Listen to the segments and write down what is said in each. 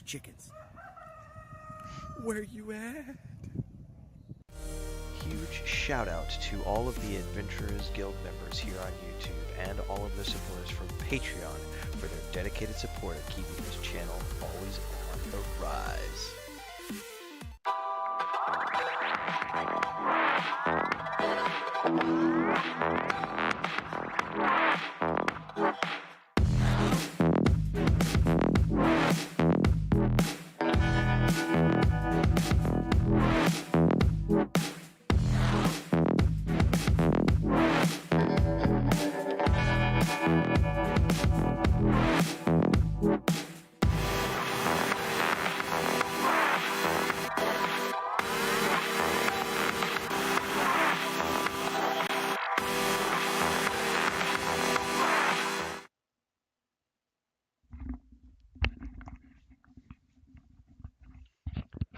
Chickens. Where you at? Huge shout out to all of the Adventurers Guild members here on YouTube and all of the supporters from Patreon for their dedicated support of keeping this channel always on the rise.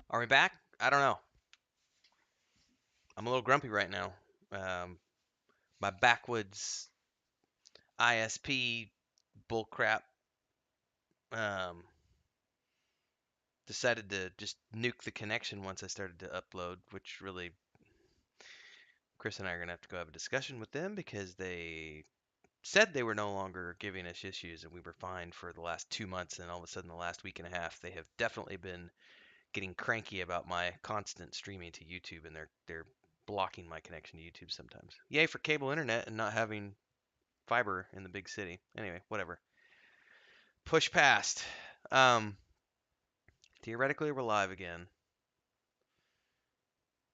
Are we back? I don't know. I'm a little grumpy right now. My backwoods ISP bullcrap decided to just nuke the connection once I started to upload, which really, Chris and I are going to have to go have a discussion with them because they said they were no longer giving us issues and we were fine for the last 2 months, and all of a sudden the last week and a half they have definitely been getting cranky about my constant streaming to YouTube, and they're blocking my connection to YouTube sometimes. Yay for cable internet and not having fiber in the big city. Anyway, whatever. Push past. Theoretically, we're live again.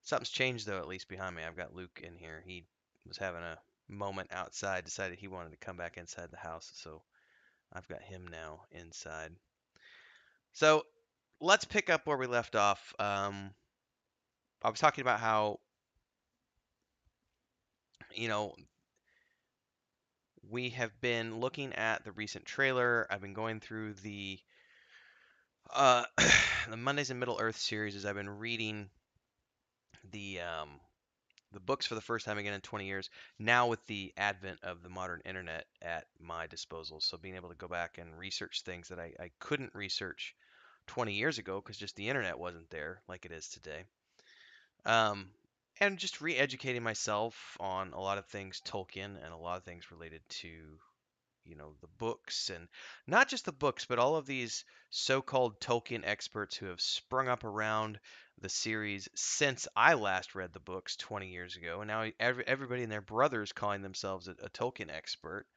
Something's changed though, at least behind me. I've got Luke in here. He was having a moment outside, decided he wanted to come back inside the house, so I've got him now inside. So let's pick up where we left off. I was talking about how, you know, we have been looking at the recent trailer. I've been going through the the Mondays in Middle Earth series as I've been reading the books for the first time again in 20 years. Now with the advent of the modern internet at my disposal, so being able to go back and research things that I couldn't research 20 years ago because just the internet wasn't there like it is today. And just re-educating myself on a lot of things Tolkien and a lot of things related to, you know, the books, and not just the books, but all of these so-called Tolkien experts who have sprung up around the series since I last read the books 20 years ago, and now everybody and their brothers calling themselves a Tolkien expert.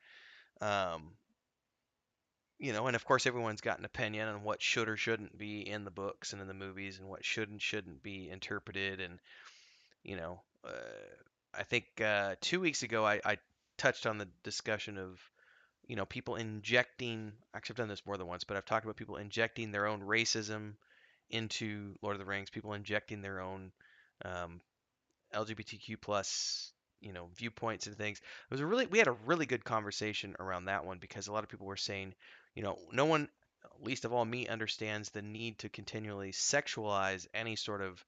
You know, and of course everyone's got an opinion on what should or shouldn't be in the books and in the movies, and what should and shouldn't be interpreted, and you know, I think 2 weeks ago I touched on the discussion of, you know, people injecting, actually I've done this more than once, but I've talked about people injecting their own racism into Lord of the Rings, people injecting their own um, LGBTQ plus, viewpoints and things. We had a really good conversation around that one because a lot of people were saying, no one, least of all me, understands the need to continually sexualize any sort of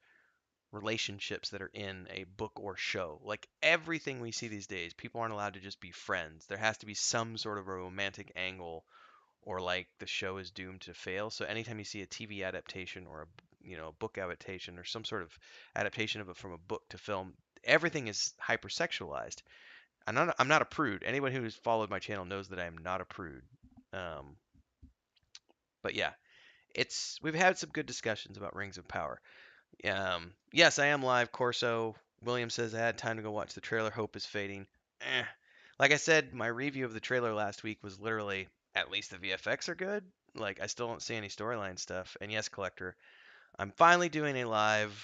relationships that are in a book or show. Like everything we see these days, people aren't allowed to just be friends. There has to be some sort of a romantic angle, or like the show is doomed to fail. So anytime you see a TV adaptation or a book adaptation or some sort of adaptation of it from a book to film, everything is hypersexualized. I'm not a prude. Anyone who has followed my channel knows that I am not a prude. Um, but yeah, we've had some good discussions about Rings of Power. Yes, I am live. Corso William says I had time to go watch the trailer. Hope is fading. Eh. Like I said, my review of the trailer last week was literally at least the VFX are good. Like I still don't see any storyline stuff. And yes, collector, I'm finally doing a live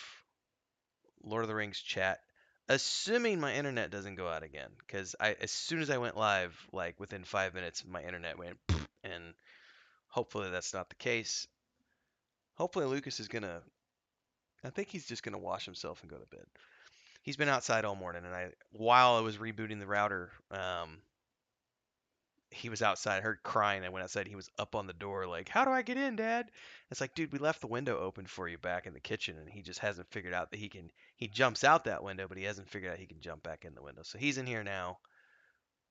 Lord of the Rings chat, assuming my internet doesn't go out again. Because as soon as I went live, like within 5 minutes, my internet went, and hopefully that's not the case. Hopefully Lucas is gonna. I think he's just gonna wash himself and go to bed. He's been outside all morning, and while I was rebooting the router, he was outside. I heard crying. I went outside. He was up on the door, like, "How do I get in, Dad?" It's like, dude, we left the window open for you back in the kitchen, and he just hasn't figured out that he can. He jumps out that window, but he hasn't figured out he can jump back in the window. So he's in here now.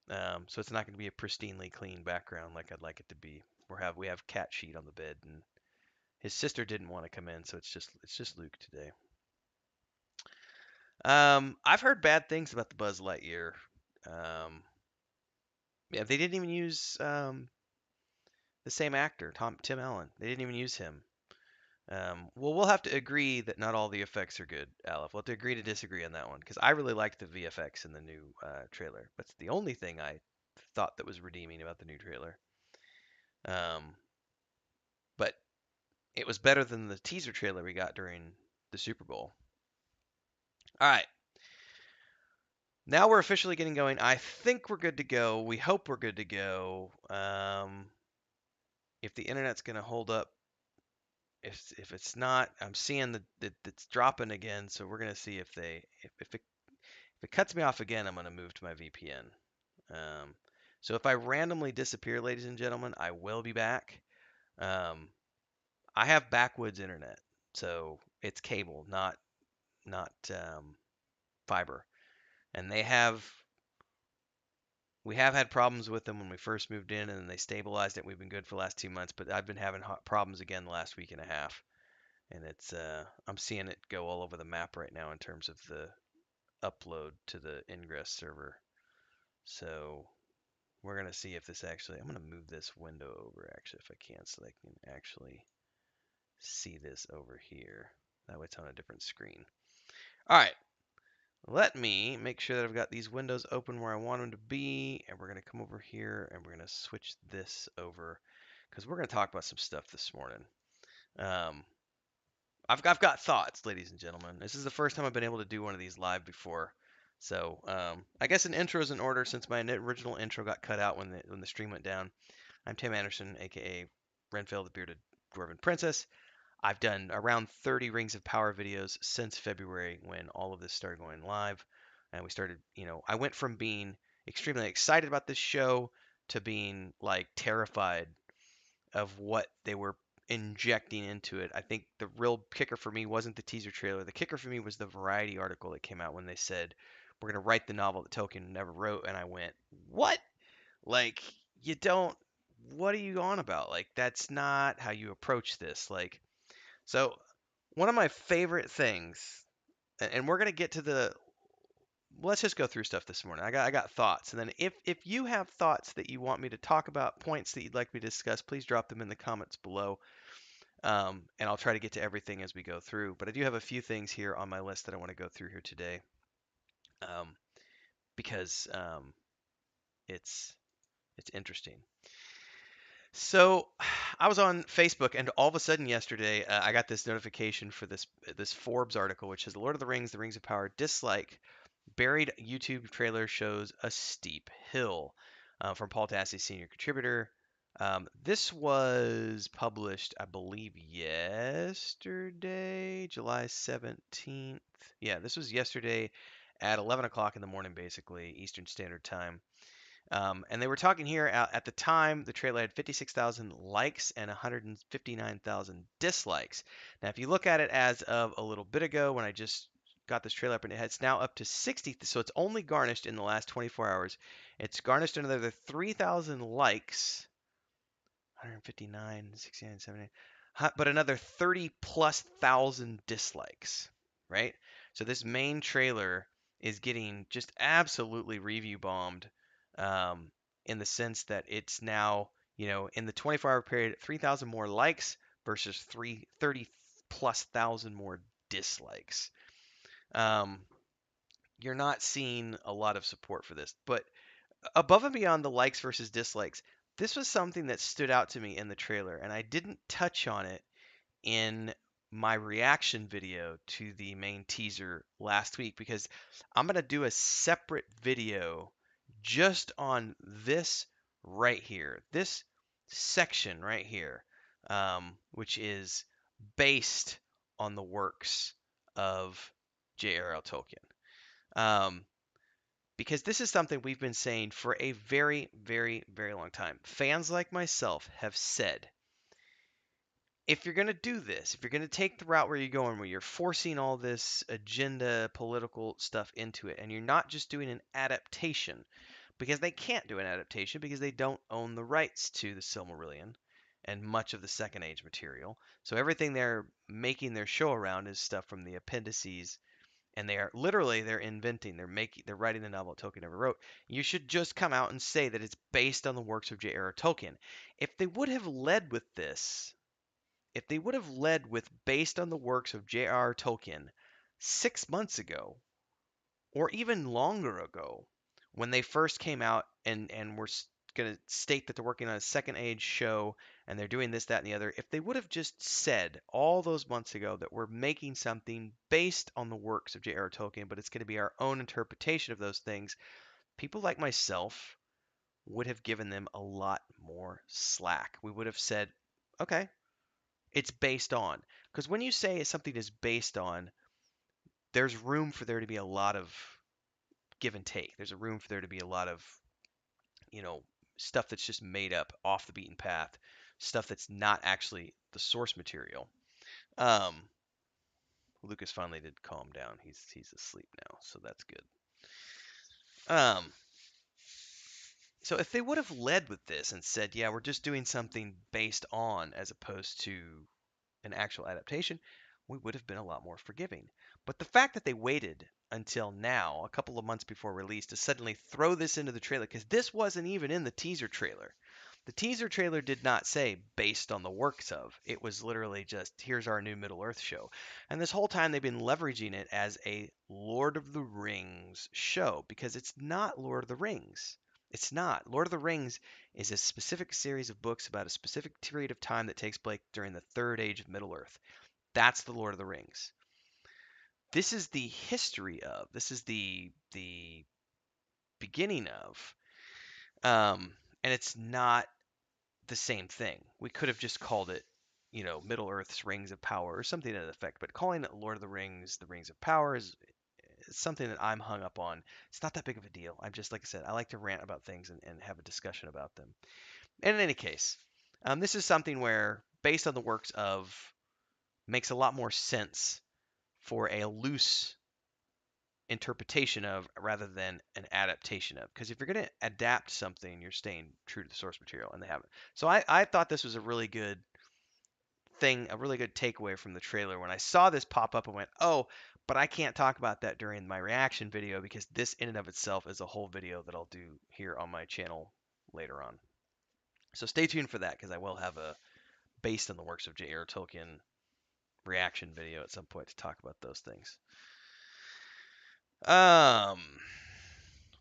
So it's not going to be a pristinely clean background like I'd like it to be. We have cat sheet on the bed, and his sister didn't want to come in, so it's just Luke today. I've heard bad things about the Buzz Lightyear. Um, yeah, they didn't even use the same actor, Tim Allen. They didn't even use him. Well, we'll have to agree that not all the effects are good, Aleph. We'll have to agree to disagree on that one because I really liked the VFX in the new trailer. That's the only thing I thought that was redeeming about the new trailer. Um, but it was better than the teaser trailer we got during the Super Bowl. All right. Now we're officially getting going. I think we're good to go. We hope we're good to go. If the internet's going to hold up, if it's not, I'm seeing that it's dropping again. So we're going to see if it cuts me off again, I'm going to move to my VPN. So if I randomly disappear, ladies and gentlemen, I will be back. I have backwoods internet, so it's cable, not fiber, and we have had problems with them when we first moved in, and then they stabilized it. We've been good for the last 2 months, but I've been having problems again the last week and a half, and I'm seeing it go all over the map right now in terms of the upload to the ingress server. So we're gonna see if this actually. I'm gonna move this window over actually if I can, so I can actually see this over here. That way it's on a different screen. All right. Let me make sure that I've got these windows open where I want them to be, and we're going to come over here and we're going to switch this over because we're going to talk about some stuff this morning. Um, I've got thoughts, ladies and gentlemen. This is the first time I've been able to do one of these live before. So I guess an intro is in order since my original intro got cut out when the stream went down. I'm Tim Anderson, aka Renfail, the Bearded Dwarven Princess. I've done around 30 Rings of Power videos since February when all of this started going live. And we started, I went from being extremely excited about this show to being like terrified of what they were injecting into it. I think the real kicker for me wasn't the teaser trailer. The kicker for me was the Variety article that came out when they said, we're going to write the novel that Tolkien never wrote. And I went, what? Like, you don't, what are you on about? Like, that's not how you approach this. Like, so one of my favorite things, and we're gonna get to the. Let's just go through stuff this morning. I got thoughts, and then if you have thoughts that you want me to talk about, points that you'd like me to discuss, please drop them in the comments below, and I'll try to get to everything as we go through. But I do have a few things here on my list that I want to go through here today, um, because it's interesting. So I was on Facebook, and all of a sudden yesterday, I got this notification for this Forbes article, which says, "The Lord of the Rings: The Rings of Power dislike buried YouTube trailer shows a steep hill," from Paul Tassi, senior contributor. This was published, I believe, yesterday, July 17th. Yeah, this was yesterday at 11 o'clock in the morning, basically, Eastern Standard Time. And they were talking here at the time, the trailer had 56,000 likes and 159,000 dislikes. Now, if you look at it as of a little bit ago, when I just got this trailer up, and it's now up to 60, so it's only garnished in the last 24 hours. It's garnished another 3,000 likes, 159, 69, 70, but another 30 plus thousand dislikes, right? So this main trailer is getting just absolutely review bombed, um, in the sense that it's now, in the 24-hour period, 3,000 more likes versus 30 plus thousand more dislikes. Um, you're not seeing a lot of support for this, but above and beyond the likes versus dislikes, this was something that stood out to me in the trailer, and I didn't touch on it in my reaction video to the main teaser last week because I'm going to do a separate video just on this right here, this section right here, which is based on the works of J.R.R. Tolkien. Um, because this is something we've been saying for a very, very, very long time. Fans like myself have said, if you're going to do this, if you're going to take the route where you're going, where you're forcing all this agenda, political stuff into it, and you're not just doing an adaptation, because they can't do an adaptation because they don't own the rights to the Silmarillion and much of the Second Age material. So everything they're making their show around is stuff from the appendices, and they're inventing, they're writing the novel Tolkien never wrote. You should just come out and say that it's based on the works of J.R.R. Tolkien. If they would have led with this, if they would have led with based on the works of J.R.R. Tolkien 6 months ago, or even longer ago, when they first came out and were going to state that they're working on a second age show and they're doing this, that, and the other, if they would have just said all those months ago that we're making something based on the works of J.R.R. Tolkien, but it's going to be our own interpretation of those things, people like myself would have given them a lot more slack. We would have said, okay, it's based on. Because when you say something is based on, there's room for there to be a lot of give and take. There's a room for there to be a lot of, you know, stuff that's just made up off the beaten path, stuff that's not actually the source material. Um, Lucas finally did calm down. He's asleep now, so that's good. Um, so if they would have led with this and said, yeah, we're just doing something based on as opposed to an actual adaptation, we would have been a lot more forgiving. But the fact that they waited until now, a couple of months before release, to suddenly throw this into the trailer, because this wasn't even in the teaser trailer. The teaser trailer did not say based on the works of. It was literally just here's our new Middle Earth show. And this whole time they've been leveraging it as a Lord of the Rings show because it's not Lord of the Rings. It's not. Lord of the Rings is a specific series of books about a specific period of time that takes place during the Third Age of Middle Earth. That's the Lord of the Rings. This is the history of. This is the beginning of. And it's not the same thing. We could have just called it, Middle Earth's Rings of Power or something to that effect. But calling it Lord of the Rings of Power is something that I'm hung up on. It's not that big of a deal. I'm just, like I said, I like to rant about things and have a discussion about them. And in any case, this is something where, based on the works of, makes a lot more sense for a loose interpretation of rather than an adaptation of. Because if you're going to adapt something, you're staying true to the source material, and they haven't. So I thought this was a really good thing, a really good takeaway from the trailer. When I saw this pop up, I went, oh, but I can't talk about that during my reaction video because this in and of itself is a whole video that I'll do here on my channel later on. So stay tuned for that because I will have a based on the works of J.R.R. Tolkien reaction video at some point to talk about those things. Um,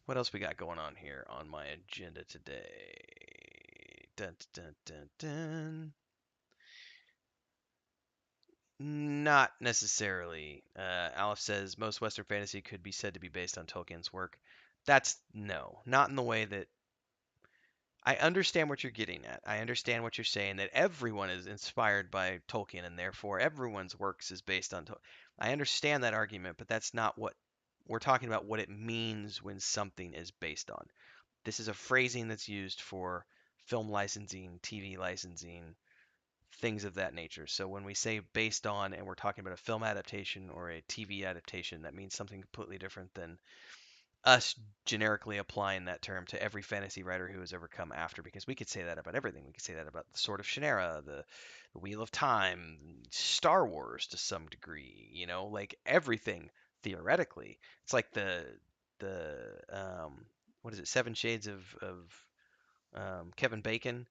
what else we got going on here on my agenda today? Dun, dun, dun, dun. Not necessarily. Aleph says most Western fantasy could be said to be based on Tolkien's work. That's no, not in the way that I understand what you're getting at. I understand what you're saying, that everyone is inspired by Tolkien and therefore everyone's works is based on Tolkien. I understand that argument, but that's not what we're talking about, what it means when something is based on. This is a phrasing that's used for film licensing, TV licensing, things of that nature. So when we say based on and we're talking about a film adaptation or a TV adaptation, that means something completely different than us generically applying that term to every fantasy writer who has ever come after, because we could say that about everything. We could say that about the Sword of Shannara, the Wheel of Time, Star Wars to some degree, like everything theoretically. It's like the what is it, Seven Shades of Kevin Bacon.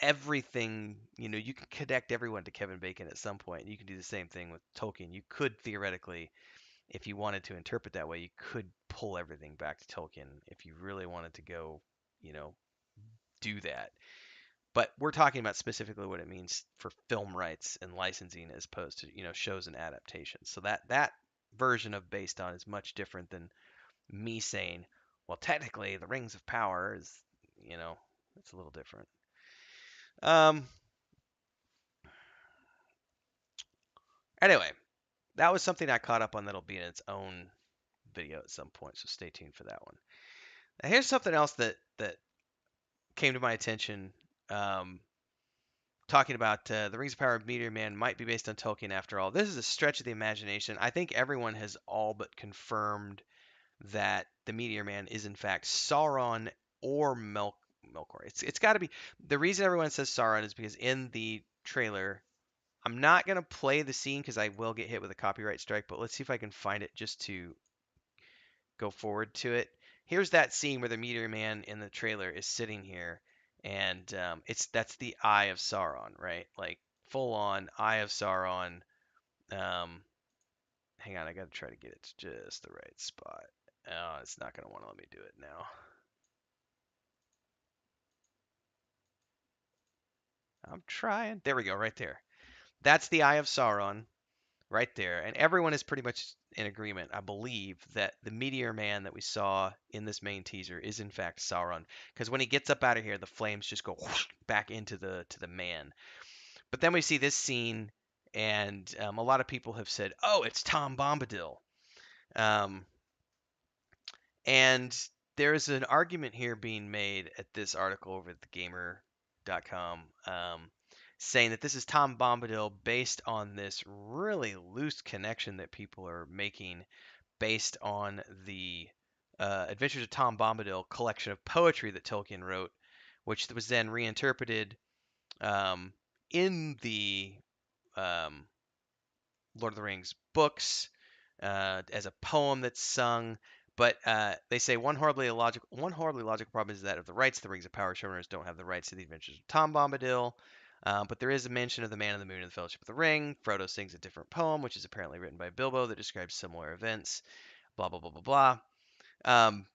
Everything, you can connect everyone to Kevin Bacon at some point. You can do the same thing with Tolkien. You could theoretically, if you wanted to interpret that way, you could pull everything back to Tolkien if you really wanted to go, you know, do that. But we're talking about specifically what it means for film rights and licensing as opposed to, shows and adaptations. So that version of based on is much different than me saying, well, technically the Rings of Power is, it's a little different. Um anyway, that was something I caught up on that'll be in its own video at some point, so stay tuned for that one. Now, here's something else that came to my attention, um, talking about the Rings of Power of Meteor Man might be based on Tolkien after all. This is a stretch of the imagination. I think everyone has all but confirmed that the Meteor Man is in fact Sauron or Melkor. It's got to be. The reason everyone says Sauron is because in the trailer, I'm not gonna play the scene because I will get hit with a copyright strike. But let's see if I can find it just to go forward to it. Here's that scene where the Meteor Man in the trailer is sitting here, and that's the Eye of Sauron, right? Like full on Eye of Sauron. Um, Hang on, I gotta try to get it to just the right spot. Oh, it's not gonna want to let me do it now. I'm trying. There we go, right there. That's the Eye of Sauron. Right there. And everyone is pretty much in agreement, I believe, that the Meteor Man that we saw in this main teaser is in fact Sauron. Because when he gets up out of here, the flames just go whoosh, back into the man. But then we see this scene, and a lot of people have said, "Oh, it's Tom Bombadil," um, and there's an argument here being made at this article over at thegamer.com, saying that this is Tom Bombadil based on this really loose connection that people are making based on the Adventures of Tom Bombadil collection of poetry that Tolkien wrote, which was then reinterpreted um, in the um, Lord of the Rings books as a poem that's sung. But they say one horribly logical problem is that of the rights, the Rings of Power showrunners don't have the rights to the Adventures of Tom Bombadil. But there is a mention of the Man in the Moon and the Fellowship of the Ring. Frodo sings a different poem, which is apparently written by Bilbo, that describes similar events. Blah blah blah blah blah. Um,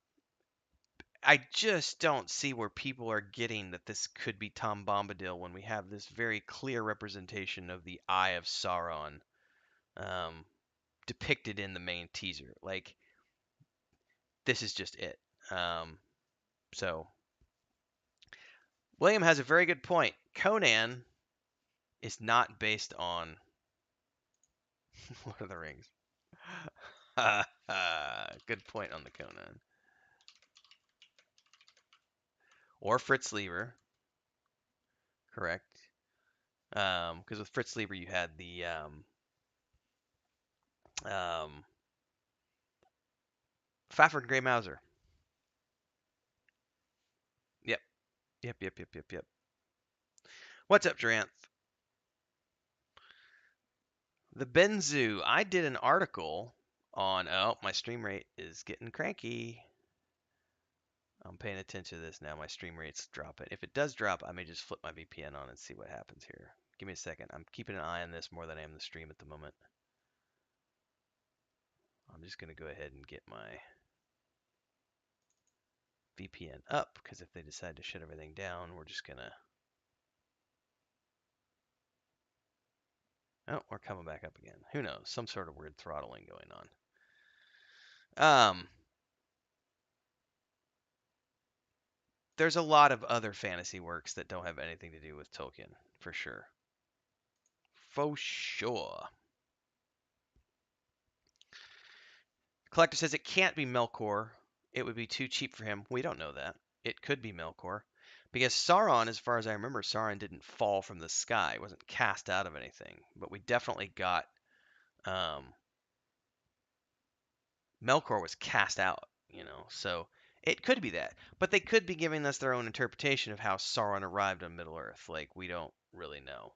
I just don't see where people are getting that this could be Tom Bombadil when we have this very clear representation of the Eye of Sauron um, depicted in the main teaser. Like, this is just it. Um, so, William has a very good point. Conan is not based on Lord of the Rings. Good point on the Conan. Or Fritz Leiber, correct. Because with Fritz Leiber, you had the um, Fafhrd Grey Mouser. Yep, yep. What's up, Dranth? The Benzu. I did an article on. Oh, my stream rate is getting cranky. I'm paying attention to this now. My stream rate's dropping. If it does drop, I may just flip my VPN on and see what happens here. Give me a second. I'm keeping an eye on this more than I am the stream at the moment. I'm just going to go ahead and get my VPN up, because if they decide to shut everything down, we're just going to... Oh, we're coming back up again. Who knows? Some sort of weird throttling going on. there's a lot of other fantasy works that don't have anything to do with Tolkien, for sure. For sure. Collector says it can't be Melkor. It would be too cheap for him. We don't know that. It could be Melkor. Because Sauron, as far as I remember, Sauron didn't fall from the sky. It wasn't cast out of anything. But we definitely got Melkor was cast out, so it could be that. But they could be giving us their own interpretation of how Sauron arrived on Middle Earth. Like, we don't really know.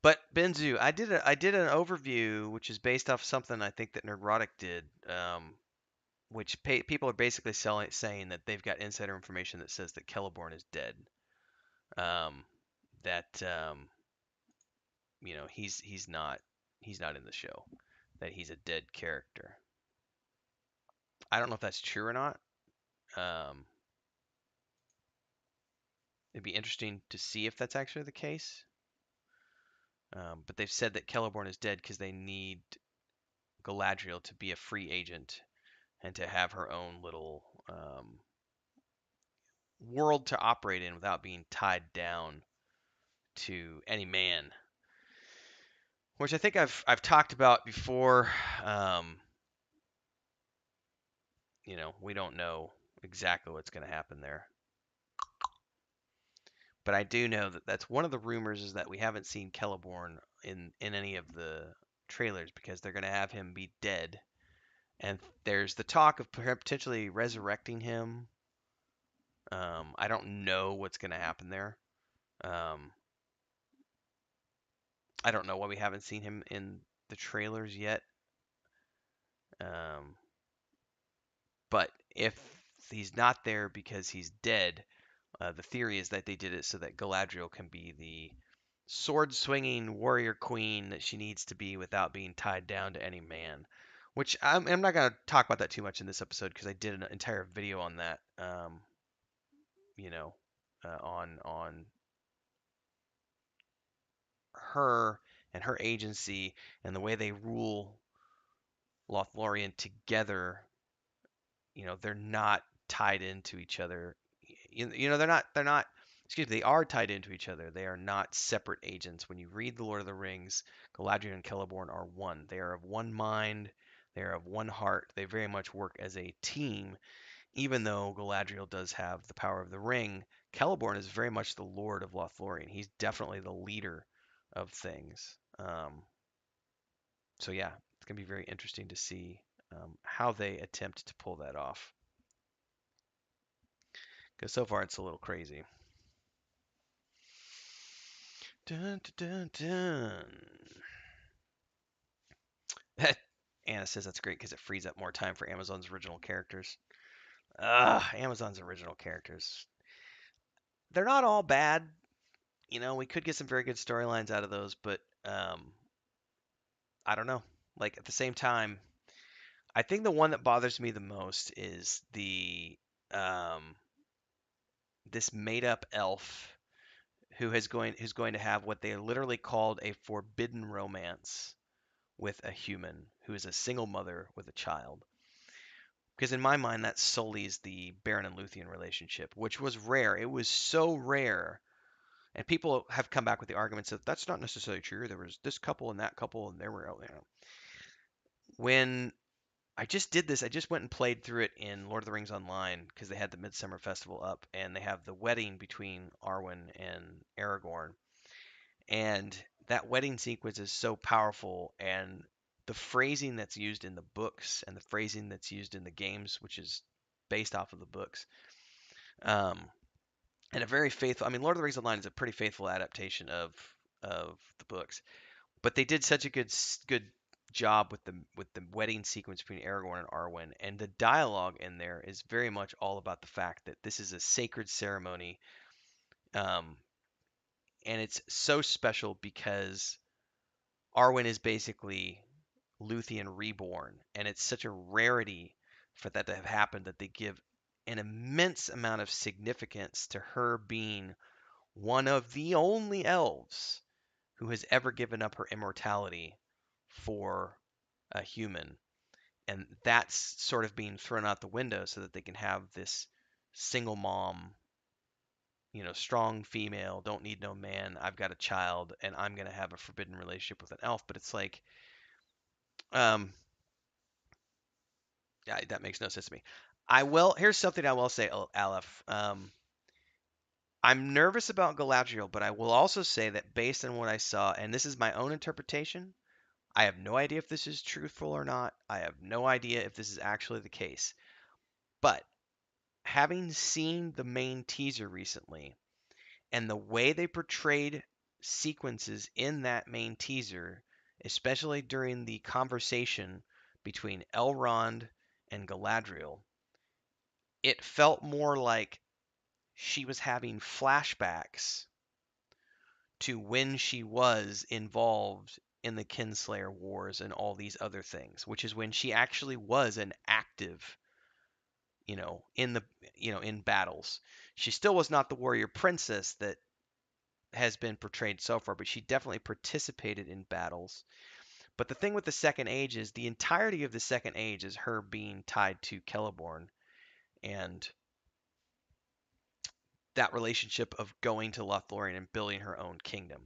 But Benzu, I did an overview which is based off something I think that Nerdrotic did, which people are basically saying that they've got insider information that says that Keleborn is dead. That he's not in the show. That he's a dead character. I don't know if that's true or not. Um, it'd be interesting to see if that's actually the case. But they've said that Celeborn is dead because they need Galadriel to be a free agent and to have her own little world to operate in without being tied down to any man, which I think I've talked about before. Um, we don't know exactly what's going to happen there. But I do know that that's one of the rumors is that we haven't seen Celeborn in any of the trailers because they're going to have him be dead. And there's the talk of potentially resurrecting him. I don't know what's going to happen there. I don't know why we haven't seen him in the trailers yet. But if he's not there because he's dead, the theory is that they did it so that Galadriel can be the sword swinging warrior queen that she needs to be without being tied down to any man. Which I'm not going to talk about that too much in this episode because I did an entire video on that. On her and her agency and the way they rule Lothlorien together. They're not tied into each other. They're not. Excuse me. They are tied into each other. They are not separate agents. When you read The Lord of the Rings, Galadriel and Celeborn are one. They are of one mind. They are of one heart. They very much work as a team. Even though Galadriel does have the power of the ring, Celeborn is very much the Lord of Lothlorien. He's definitely the leader of things. So yeah, it's gonna be very interesting to see how they attempt to pull that off. Because so far it's a little crazy. Dun, dun, dun, dun. Anna says that's great because it frees up more time for Amazon's original characters. Amazon's original characters. They're not all bad. We could get some very good storylines out of those, but I don't know. Like at the same time, I think the one that bothers me the most is the this made up elf who's going to have what they literally called a forbidden romance with a human who is a single mother with a child. Because in my mind, that sullies the Baron and Luthien relationship, which was rare. It was so rare. And people have come back with the arguments that that's not necessarily true. There was this couple and that couple, and there were, When I just did this, I just went and played through it in Lord of the Rings Online because they had the Midsummer Festival up, and they have the wedding between Arwen and Aragorn. And that wedding sequence is so powerful, and the phrasing that's used in the books and the phrasing that's used in the games, which is based off of the books, um, and a very faithful. I mean, Lord of the Rings Online is a pretty faithful adaptation of the books, but they did such a good job with the wedding sequence between Aragorn and Arwen, and the dialogue in there is very much all about the fact that this is a sacred ceremony. Um, and it's so special because Arwen is basically Luthien reborn, and it's such a rarity for that to have happened that they give an immense amount of significance to her being one of the only elves who has ever given up her immortality for a human. and that's sort of being thrown out the window so that they can have this single mom, strong female, don't need no man. I've got a child, and I'm gonna have a forbidden relationship with an elf. But it's like, um, yeah, that makes no sense to me. I will. Here's something I will say, Aleph. I'm nervous about Galadriel, but I will also say that based on what I saw, and this is my own interpretation, I have no idea if this is truthful or not. I have no idea if this is actually the case. But having seen the main teaser recently and the way they portrayed sequences in that main teaser, especially during the conversation between Elrond and Galadriel, it felt more like she was having flashbacks to when she was involved in the Kinslayer Wars and all these other things, which is when she actually was an active, in the, in battles. She still was not the warrior princess that has been portrayed so far, but she definitely participated in battles. But the thing with the Second Age is the entirety of the Second Age is her being tied to Celeborn and that relationship of going to Lothlorien and building her own kingdom.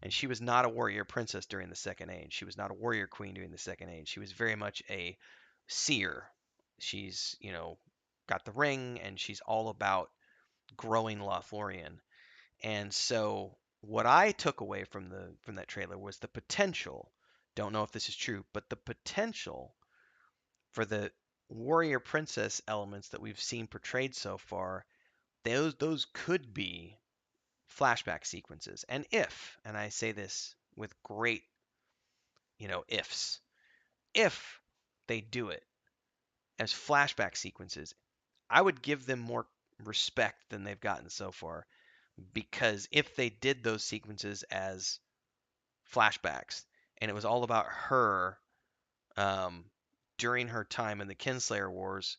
And she was not a warrior princess during the Second Age. She was not a warrior queen during the Second Age. She was very much a seer. She's, got the ring and she's all about growing Lothlorien. And so what I took away from that trailer was the potential. Don't know if this is true, but the potential for the warrior princess elements that we've seen portrayed so far, those could be flashback sequences. And I say this with great, ifs, if they do it as flashback sequences, I would give them more respect than they've gotten so far. Because if they did those sequences as flashbacks and it was all about her um, during her time in the Kinslayer Wars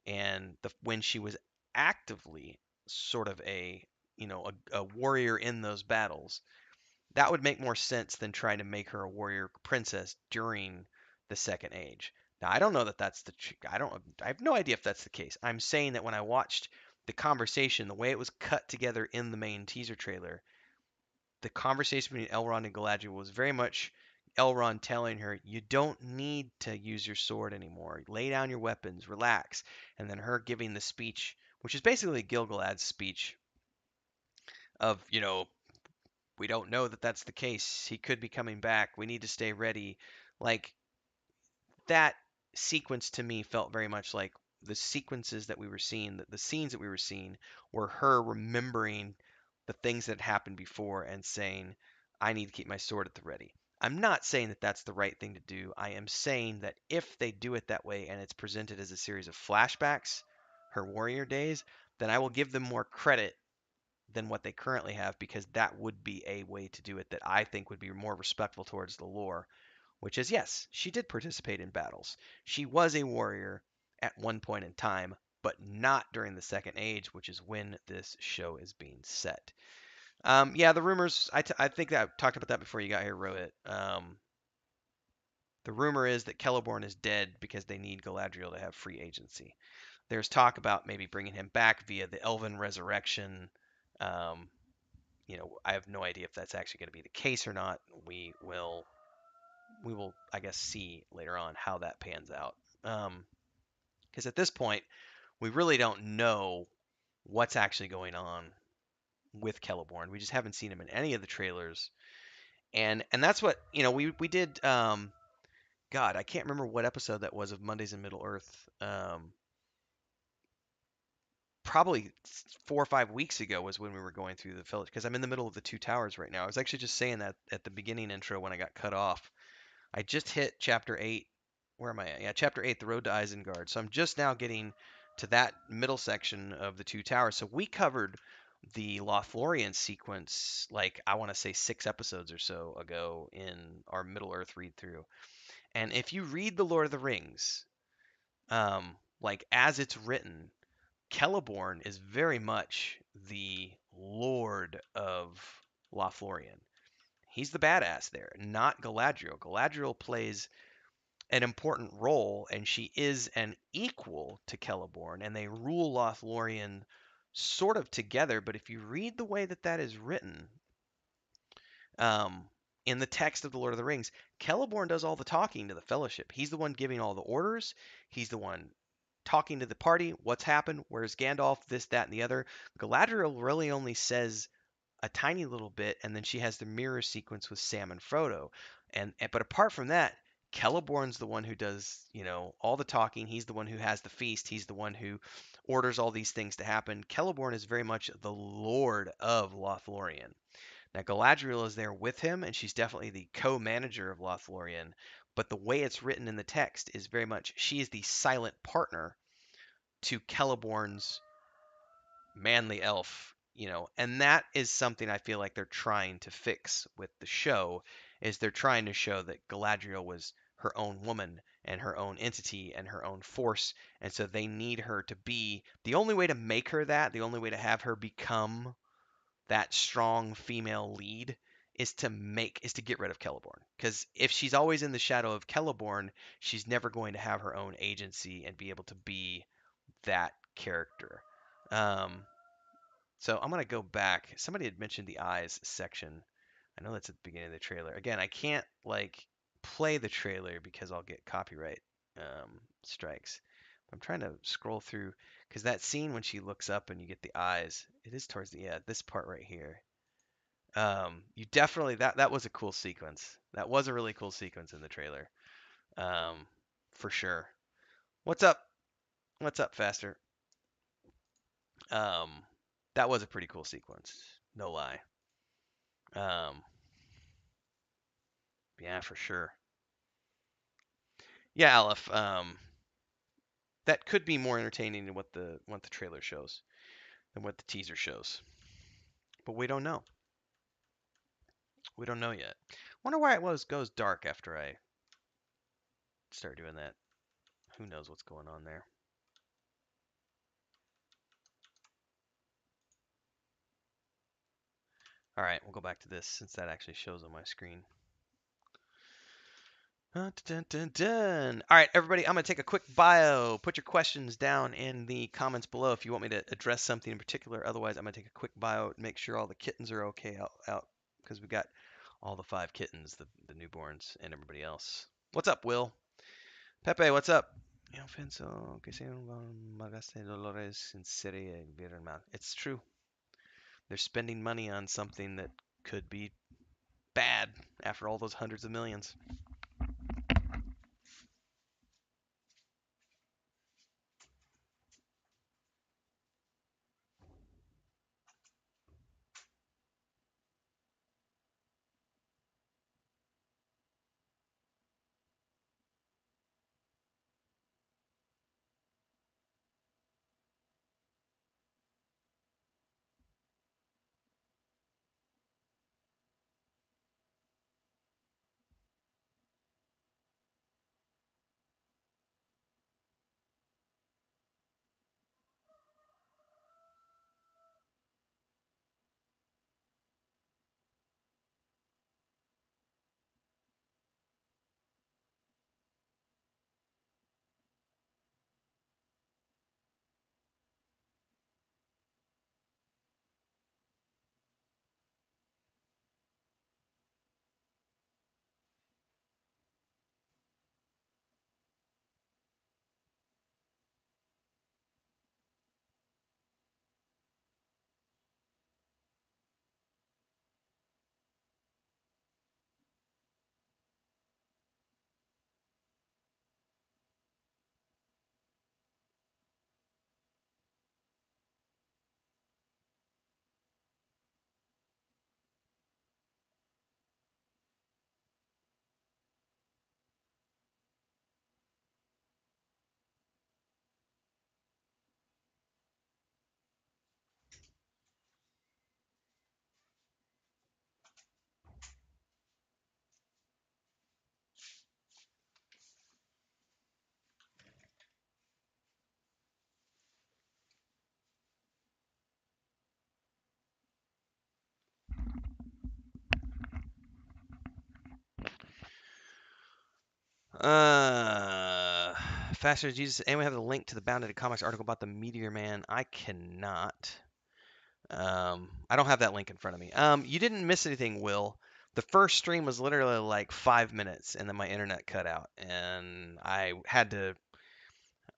and when she was actively sort of a warrior in those battles, that would make more sense than trying to make her a warrior princess during the Second Age. Now, I don't know that that's I have no idea if that's the case. I'm saying that when I watched the conversation, the way it was cut together in the main teaser trailer, the conversation between Elrond and Galadriel was very much Elrond telling her, "You don't need to use your sword anymore. Lay down your weapons, relax." And then her giving the speech, which is basically Gilgalad's speech of, we don't know that that's the case. He could be coming back. We need to stay ready. Like that sequence to me felt very much like the sequences that we were seeing, the scenes that we were seeing were her remembering the things that happened before and saying, I need to keep my sword at the ready. I'm not saying that that's the right thing to do. I am saying that if they do it that way and it's presented as a series of flashbacks, her warrior days, then I will give them more credit than what they currently have because that would be a way to do it that I think would be more respectful towards the lore, which is yes, she did participate in battles. She was a warrior at one point in time, but not during the Second Age, which is when this show is being set. Yeah, the rumors, I think that I talked about that before you got here, Rohit. The rumor is that Celeborn is dead because they need Galadriel to have free agency. There's talk about maybe bringing him back via the Elven resurrection. Um, I have no idea if that's actually going to be the case or not. We will, I guess, see later on how that pans out. Because at this point, we really don't know what's actually going on with Celeborn. We just haven't seen him in any of the trailers, and that's what we did. God, I can't remember what episode that was of Mondays in Middle Earth. Probably 4 or 5 weeks ago was when we were going through the village because I'm in the middle of the Two Towers right now. I was actually just saying that at the beginning intro when I got cut off. I just hit chapter 8. Where am I at? Yeah, chapter 8, The Road to Isengard. So I'm just now getting to that middle section of the Two Towers. So we covered the Lothlorien sequence, like I want to say 6 episodes or so ago in our Middle Earth read through. And if you read The Lord of the Rings, like as it's written, Celeborn is very much the Lord of Lothlorien. He's the badass there, not Galadriel. Galadriel plays an important role, and she is an equal to Celeborn, and they rule Lothlorien sort of together. But if you read the way that that is written, um, in the text of the Lord of the Rings, Celeborn does all the talking to the Fellowship. He's the one giving all the orders. He's the one talking to the party. What's happened? Where's Gandalf? This, that, and the other. Galadriel really only says a tiny little bit, and then she has the mirror sequence with Sam and Frodo. But apart from that, Celeborn's the one who does, all the talking. He's the one who has the feast. He's the one who orders all these things to happen. Celeborn is very much the lord of Lothlorien. Now Galadriel is there with him, and she's definitely the co-manager of Lothlorien. But the way it's written in the text is very much she is the silent partner to Celeborn's manly elf, and that is something I feel like they're trying to fix with the show, is they're trying to show that Galadriel was her own woman and her own entity and her own force, and so they need her to be the only way to make her that, the only way to have her become that strong female lead is to get rid of Celeborn. Because if she's always in the shadow of Celeborn, she's never going to have her own agency and be able to be that character. Um, so I'm gonna go back. Somebody had mentioned the eyes section. I know that's at the beginning of the trailer. Again, I can't play the trailer because I'll get copyright strikes. I'm trying to scroll through because that scene when she looks up and you get the eyes, it is towards the this part right here. You definitely that was a cool sequence. That was a really cool sequence in the trailer, for sure. What's up? What's up, Faster? Um, that was a pretty cool sequence, no lie. Um, yeah, for sure. Yeah, Aleph. That could be more entertaining than what the trailer shows, than what the teaser shows. But we don't know. We don't know yet. Wonder why it goes dark after I start doing that. Who knows what's going on there? All right, we'll go back to this since that actually shows on my screen. Dun, dun, dun, dun. All right, everybody, I'm going to take a quick bio. Put your questions down in the comments below if you want me to address something in particular. Otherwise, I'm going to take a quick bio, make sure all the kittens are okay out because we got all the 5 kittens, the newborns, and everybody else. What's up, Will? Pepe, what's up? It's true. They're spending money on something that could be bad after all those hundreds of millions. Uh, Faster than Jesus. Anyone have the link to the Bounded Comics article about the Meteor Man? I cannot. I don't have that link in front of me. You didn't miss anything, Will. The first stream was literally like 5 minutes, and then my internet cut out, and I had to.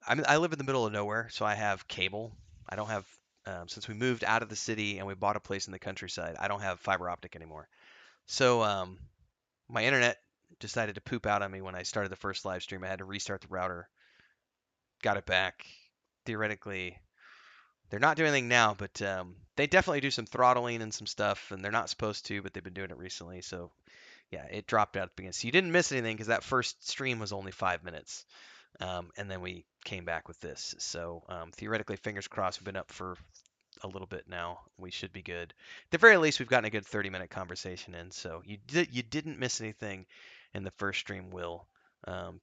I live in the middle of nowhere, so I have cable. I don't have. Since we moved out of the city and we bought a place in the countryside, I don't have fiber optic anymore. So my internet decided to poop out on me when I started the first live stream. I had to restart the router, got it back. Theoretically, they're not doing anything now, but they definitely do some throttling and some stuff, and they're not supposed to, but they've been doing it recently. So yeah, it dropped out at the beginning. So you didn't miss anything because that first stream was only 5 minutes, and then we came back with this. So theoretically, fingers crossed, we've been up for a little bit now. We should be good. At the very least, we've gotten a good 30-minute conversation in. So you didn't miss anything in the first stream, Will,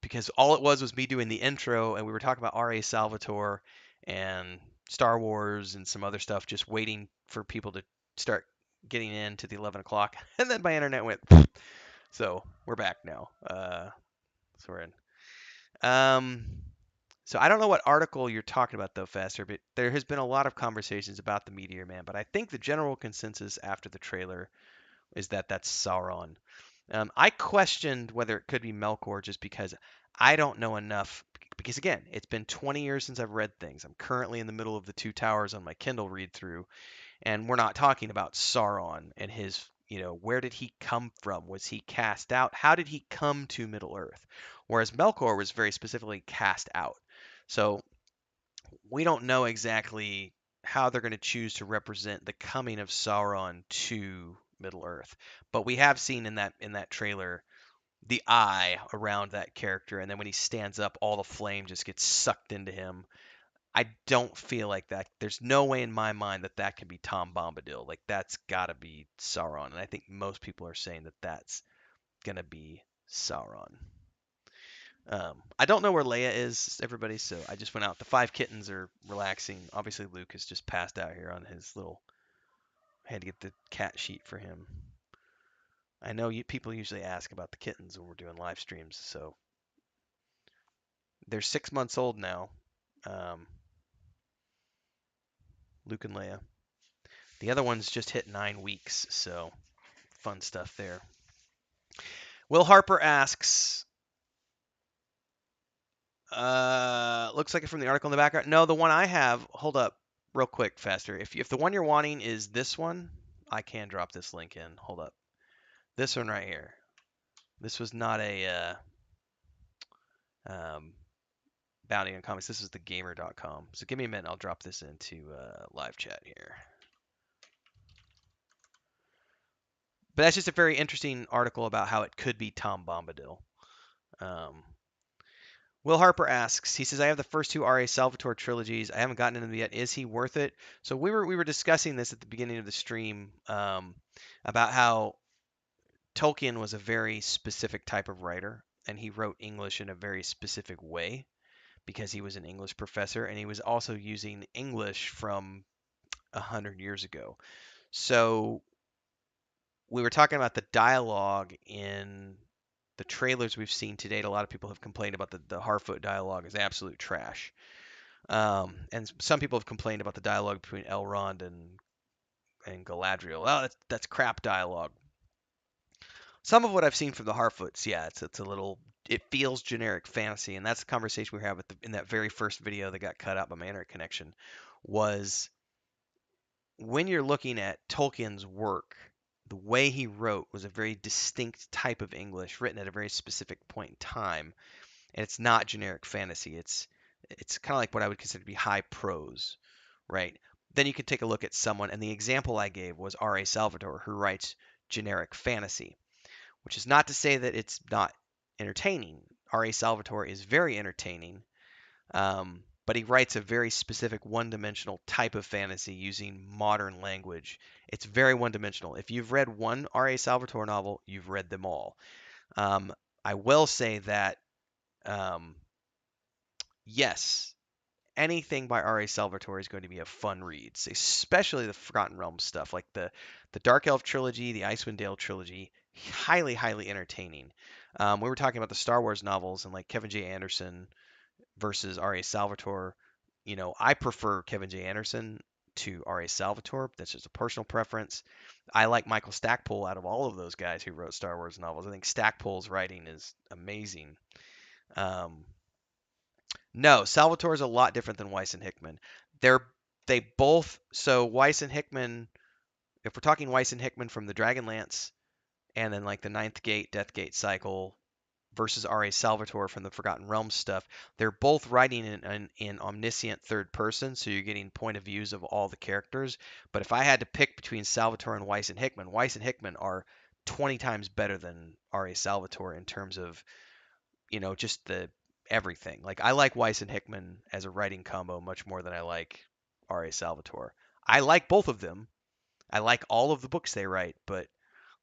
because all it was me doing the intro, and we were talking about R.A. Salvatore and Star Wars and some other stuff, just waiting for people to start getting into the 11 o'clock, and then my internet went. So we're back now. So we're in. Um, so I don't know what article you're talking about though, Faster, but there has been a lot of conversations about the Meteor Man. But I think the general consensus after the trailer is that that's Sauron. I questioned whether it could be Melkor just because I don't know enough. Because again, it's been 20 years since I've read things. I'm currently in the middle of the Two Towers on my Kindle read through, and we're not talking about Sauron and his, where did he come from? Was he cast out? How did he come to Middle Earth? Whereas Melkor was very specifically cast out. So we don't know exactly how they're going to choose to represent the coming of Sauron to Middle Earth. But we have seen in that trailer the eye around that character, and then when he stands up, all the flame just gets sucked into him. I don't feel like that. There's no way in my mind that that can be Tom Bombadil. Like that's got to be Sauron, and I think most people are saying that that's gonna be Sauron. I don't know where Leia is, everybody, so I just went out. The five kittens are relaxing. Obviously, Luke has just passed out here on his little. I had to get the cat sheet for him. I know people usually ask about the kittens when we're doing live streams, so they're 6 months old now. Um, Luke and Leia. The other one's just hit 9 weeks, so fun stuff there. Will Harper asks, looks like it from the article in the background. No, the one I have, hold up real quick, Faster. If the one you're wanting is this one, I can drop this link in. Hold up. This one right here. This was not a Bounty on Comics. This is the gamer.com. So give me a minute. I'll drop this into live chat here. But that's just a very interesting article about how it could be Tom Bombadil. Will Harper asks, he says, I have the first two R.A. Salvatore trilogies. I haven't gotten into them yet. Is he worth it? So we were discussing this at the beginning of the stream about how Tolkien was a very specific type of writer, and he wrote English in a very specific way because he was an English professor, and he was also using English from 100 years ago. So we were talking about the dialogue in the trailers we've seen to date. A lot of people have complained about the Harfoot dialogue is absolute trash. And some people have complained about the dialogue between Elrond and Galadriel. Oh, that's crap dialogue. Some of what I've seen from the Harfoots, yeah, it's a little. It feels generic fantasy, and that's the conversation we had in that very first video that got cut out by my internet connection. Was when you're looking at Tolkien's work, the way he wrote was a very distinct type of English written at a very specific point in time, and it's not generic fantasy. It's kind of like what I would consider to be high prose, right? Then you could take a look at someone, and the example I gave was R.A. Salvatore, who writes generic fantasy, which is not to say that it's not entertaining. R.A. Salvatore is very entertaining, but he writes a very specific one-dimensional type of fantasy using modern language. It's very one-dimensional. If you've read one R.A. Salvatore novel, you've read them all. I will say that, yes, anything by R.A. Salvatore is going to be a fun read, especially the Forgotten Realms stuff, like the Dark Elf trilogy, the Icewind Dale trilogy. highly, highly entertaining. We were talking about the Star Wars novels and like Kevin J. Anderson versus R.A. Salvatore. I prefer Kevin J. Anderson to R.A. Salvatore. That's just a personal preference. I like Michael Stackpole out of all of those guys who wrote Star Wars novels. I think Stackpole's writing is amazing. Um, no, Salvatore is a lot different than Weiss and Hickman. They're they both so Weiss and Hickman. If we're talking Weiss and Hickman from the Dragonlance and then like the Ninth Gate, Death Gate cycle versus R.A. Salvatore from the Forgotten Realms stuff, they're both writing in omniscient third person, so you're getting point of views of all the characters. But if I had to pick between Salvatore and Weiss and Hickman are 20 times better than R.A. Salvatore in terms of, just the everything. Like I like Weiss and Hickman as a writing combo much more than I like R.A. Salvatore. I like both of them. I like all of the books they write, but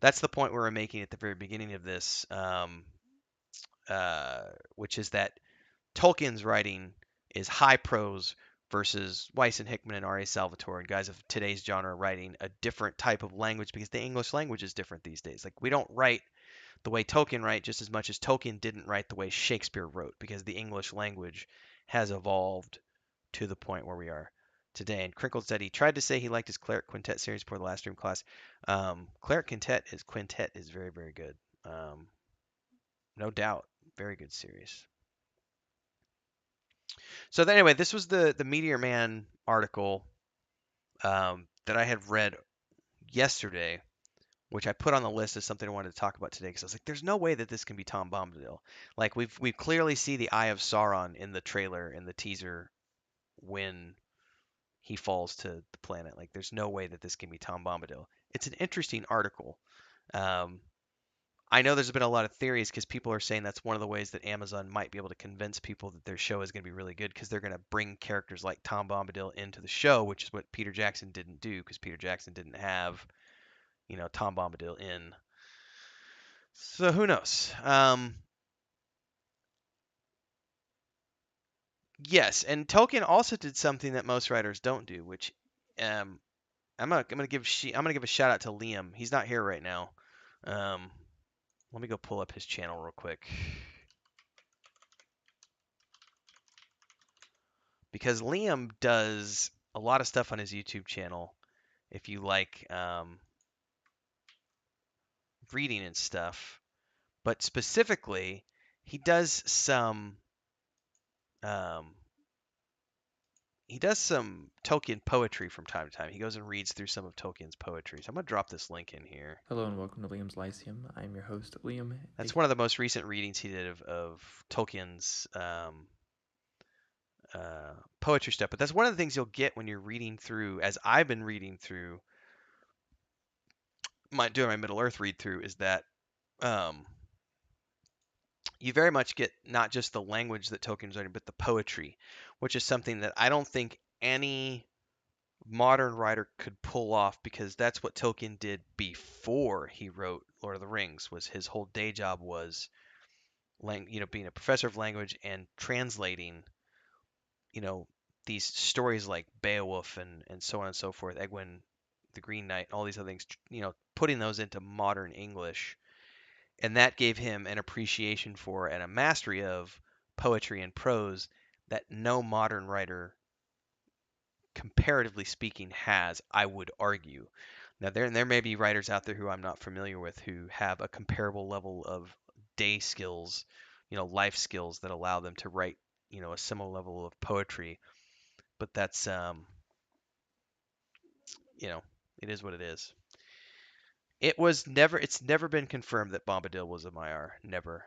that's the point we were making at the very beginning of this. Which is that Tolkien's writing is high prose versus Weiss and Hickman and R.A. Salvatore and guys of today's genre writing a different type of language because the English language is different these days. Like we don't write the way Tolkien write just as much as Tolkien didn't write the way Shakespeare wrote because the English language has evolved to the point where we are today. And Crinkle said he tried to say he liked his Cleric Quintet series before the last stream class. Cleric Quintet is very, very good. No doubt. Very good series. So anyway, this was the Meteor Man article that I had read yesterday, which I put on the list as something I wanted to talk about today because I was like, "There's no way that this can be Tom Bombadil." Like we clearly see the Eye of Sauron in the trailer in the teaser when he falls to the planet. Like there's no way that this can be Tom Bombadil. It's an interesting article. Um, I know there's been a lot of theories because people are saying that's one of the ways that Amazon might be able to convince people that their show is going to be really good because they're going to bring characters like Tom Bombadil into the show, which is what Peter Jackson didn't do because Peter Jackson didn't have, Tom Bombadil in. So who knows? Yes, and Tolkien also did something that most writers don't do, which um, I'm gonna give a shout out to Liam. He's not here right now. Um, Let me go pull up his channel real quick. Because Liam does a lot of stuff on his YouTube channel. If you like reading and stuff, but specifically, he does some um, Tolkien poetry from time to time. He goes and reads through some of Tolkien's poetry. So I'm gonna drop this link in here. Hello and welcome to Liam's Lyceum. I'm your host, Liam. That's one of the most recent readings he did of Tolkien's poetry stuff. But that's one of the things you'll get when you're reading through, as I've been reading through doing my Middle Earth read through, is that um, you very much get not just the language that Tolkien's writing, but the poetry, which is something that I don't think any modern writer could pull off because that's what Tolkien did before he wrote Lord of the Rings. Was his whole day job was, being a professor of language and translating, you know, these stories like Beowulf and so on and so forth, Egwin the Green Knight, all these other things, putting those into modern English. And that gave him an appreciation for and a mastery of poetry and prose that no modern writer, comparatively speaking, has, I would argue. Now, there may be writers out there who I'm not familiar with who have a comparable level of day skills, life skills that allow them to write, a similar level of poetry. But that's, it is what it is. It's never been confirmed that Bombadil was a Maiar. Never.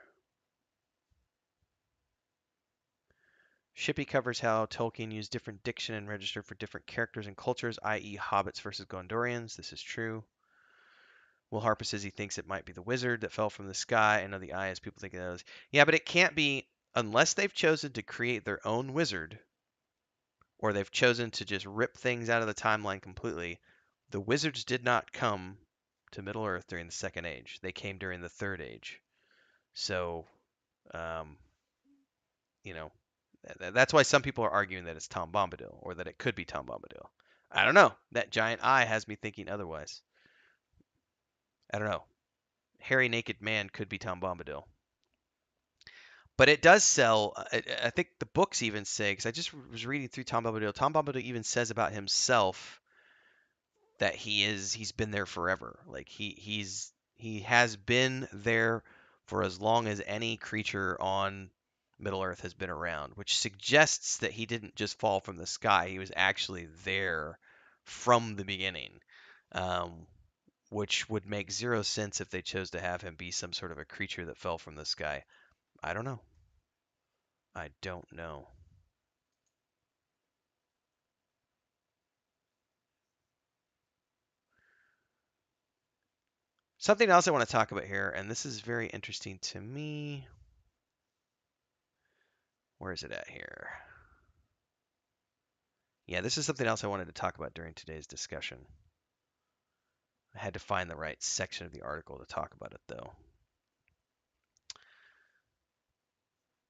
Shippy covers how Tolkien used different diction and register for different characters and cultures, i.e. hobbits versus Gondorians. This is true. Will Harper says he thinks it might be the wizard that fell from the sky. I know the eye as people think it is. Yeah, but it can't be unless they've chosen to create their own wizard or they've chosen to just rip things out of the timeline completely. The wizards did not come to Middle Earth during the Second Age. They came during the Third Age. So, um, you know, that's why some people are arguing that it's Tom Bombadil or that it could be Tom Bombadil. I don't know. That giant eye has me thinking otherwise. I don't know. hairy naked man could be Tom Bombadil. But it does sell. I think the books even say, because I just was reading through Tom Bombadil. Tom Bombadil even says about himself that he's been there forever. Like he has been there for as long as any creature on Middle Earth has been around, which suggests that he didn't just fall from the sky. He was actually there from the beginning, um, which would make zero sense if they chose to have him be some sort of a creature that fell from the sky. I don't know. I don't know. Something else I want to talk about here, and this is very interesting to me. Where is it at here? Yeah, this is something else I wanted to talk about during today's discussion. I had to find the right section of the article to talk about it, though.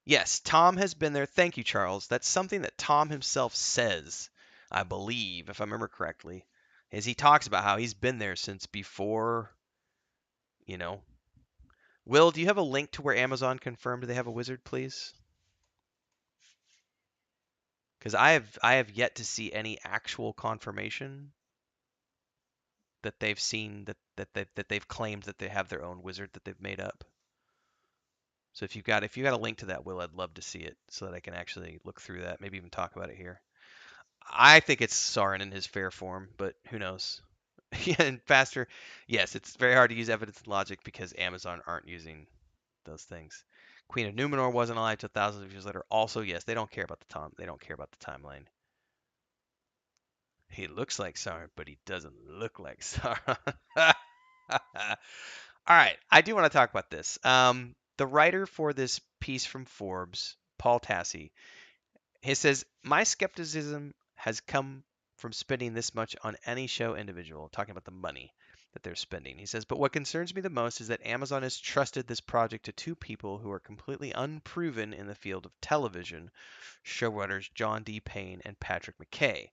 Yes, Tom has been there. Thank you, Charles. That's something that Tom himself says, I believe, if I remember correctly, is he talks about how he's been there since before, you know. Will, do you have a link to where Amazon confirmed they have a wizard, please? Because I have yet to see any actual confirmation that they've seen that they've claimed that they have their own wizard that they've made up. So if you got a link to that, Will, I'd love to see it so that I can actually look through that, maybe even talk about it here. I think it's Sauron in his fair form, but who knows? Yeah, and faster. Yes, it's very hard to use evidence and logic because Amazon aren't using those things. Queen of Numenor wasn't alive till thousands of years later. Also, yes, they don't care about they don't care about the timeline. He looks like Sauron, but he doesn't look like Sauron. All right, I do want to talk about this. The writer for this piece from Forbes, Paul Tassi, he says, my skepticism has come from spending this much on any show individual, talking about the money that they're spending. He says, but what concerns me the most is that Amazon has trusted this project to two people who are completely unproven in the field of television, showrunners John D. Payne and Patrick McKay.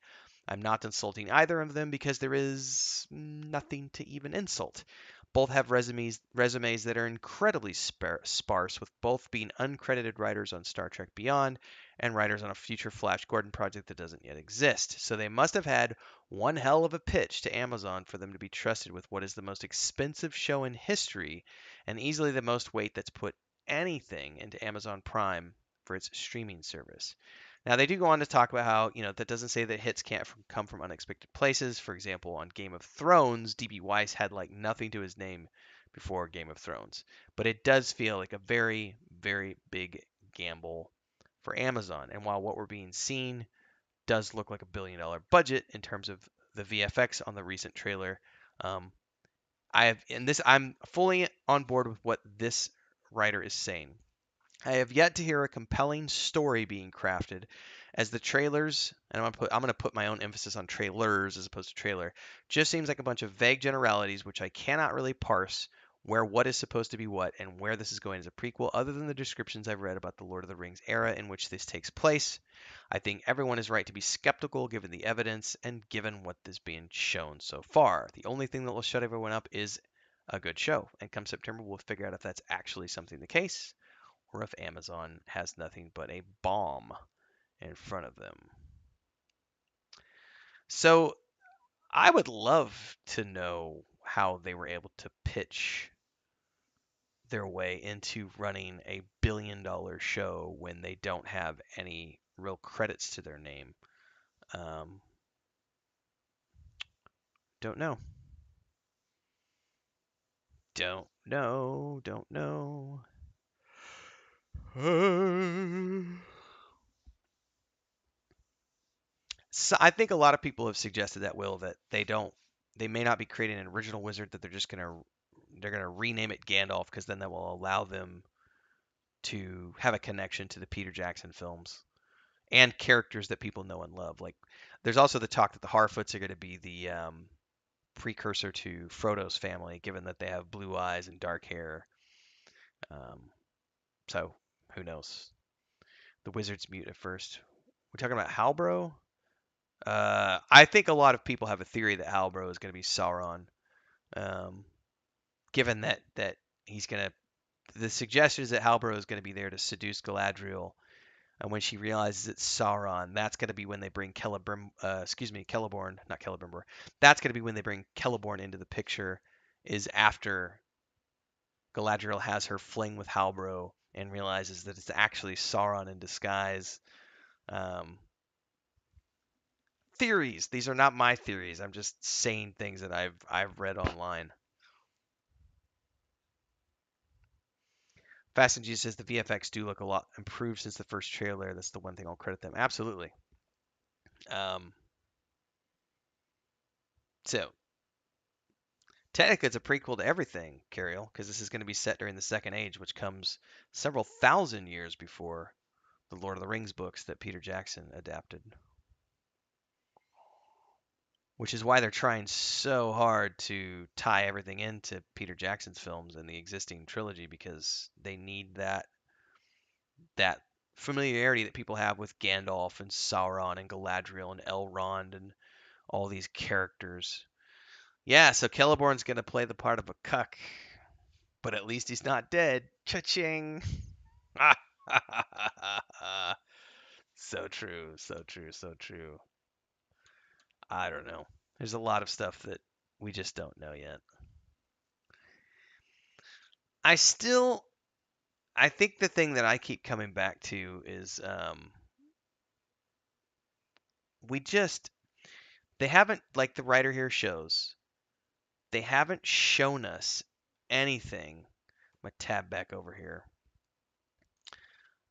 I'm not insulting either of them because there is nothing to even insult. Both have resumes that are incredibly sparse, with both being uncredited writers on Star Trek Beyond and writers on a future Flash Gordon project that doesn't yet exist. So they must have had one hell of a pitch to Amazon for them to be trusted with what is the most expensive show in history and easily the most weight that's put anything into Amazon Prime for its streaming service. Now they do go on to talk about how, that doesn't say that hits can't come from unexpected places. For example, on Game of Thrones, DB Weiss had like nothing to his name before Game of Thrones. But it does feel like a very, very big gamble for Amazon. And while what we're being seen does look like $1 billion budget in terms of the VFX on the recent trailer, I'm fully on board with what this writer is saying. I have yet to hear a compelling story being crafted, as the trailers, and I'm gonna put my own emphasis on trailers as opposed to trailer, just seems like a bunch of vague generalities which I cannot really parse where what is supposed to be what and where this is going as a prequel, other than the descriptions I've read about the Lord of the Rings era in which this takes place. I think everyone is right to be skeptical given the evidence and given what is being shown so far. The only thing that will shut everyone up is a good show, and come September we'll figure out if that's actually something the case, or if Amazon has nothing but a bomb in front of them. So I would love to know how they were able to pitch their way into running a $1 billion show when they don't have any real credits to their name. Don't know. Don't know. Don't know. So I think a lot of people have suggested that that they may not be creating an original wizard, that they're gonna rename it Gandalf because then that will allow them to have a connection to the Peter Jackson films and characters that people know and love. Like there's also the talk that the Harfoots are going to be the precursor to Frodo's family, given that they have blue eyes and dark hair. So who knows? The wizards mute at first. We're talking about Halbro. I think a lot of people have a theory that Halbro is going to be Sauron, given that the suggestion is that Halbro is going to be there to seduce Galadriel, and when she realizes it's Sauron, that's going to be when they bring Keleborn, not Celebrimbor. That's going to be when they bring Keleborn into the picture, is after Galadriel has her fling with Halbro and realizes that it's actually Sauron in disguise. Um, Theories. These are not my theories. I'm just saying things that I've read online. Fast and G says the VFX do look a lot improved since the first trailer. That's the one thing I'll credit them. Absolutely. Um, so technically, it's a prequel to everything, Cariel, because this is going to be set during the Second Age, which comes several thousand years before the Lord of the Rings books that Peter Jackson adapted. Which is why they're trying so hard to tie everything into Peter Jackson's films and the existing trilogy, because they need that familiarity that people have with Gandalf and Sauron and Galadriel and Elrond and all these characters. Yeah, so Celeborn's going to play the part of a cuck, but at least he's not dead. Cha-ching! So true, so true, so true. I don't know. There's a lot of stuff that we just don't know yet. I think the thing that I keep coming back to is they haven't, like the writer here shows, they haven't shown us anything. I'm going to tab back over here.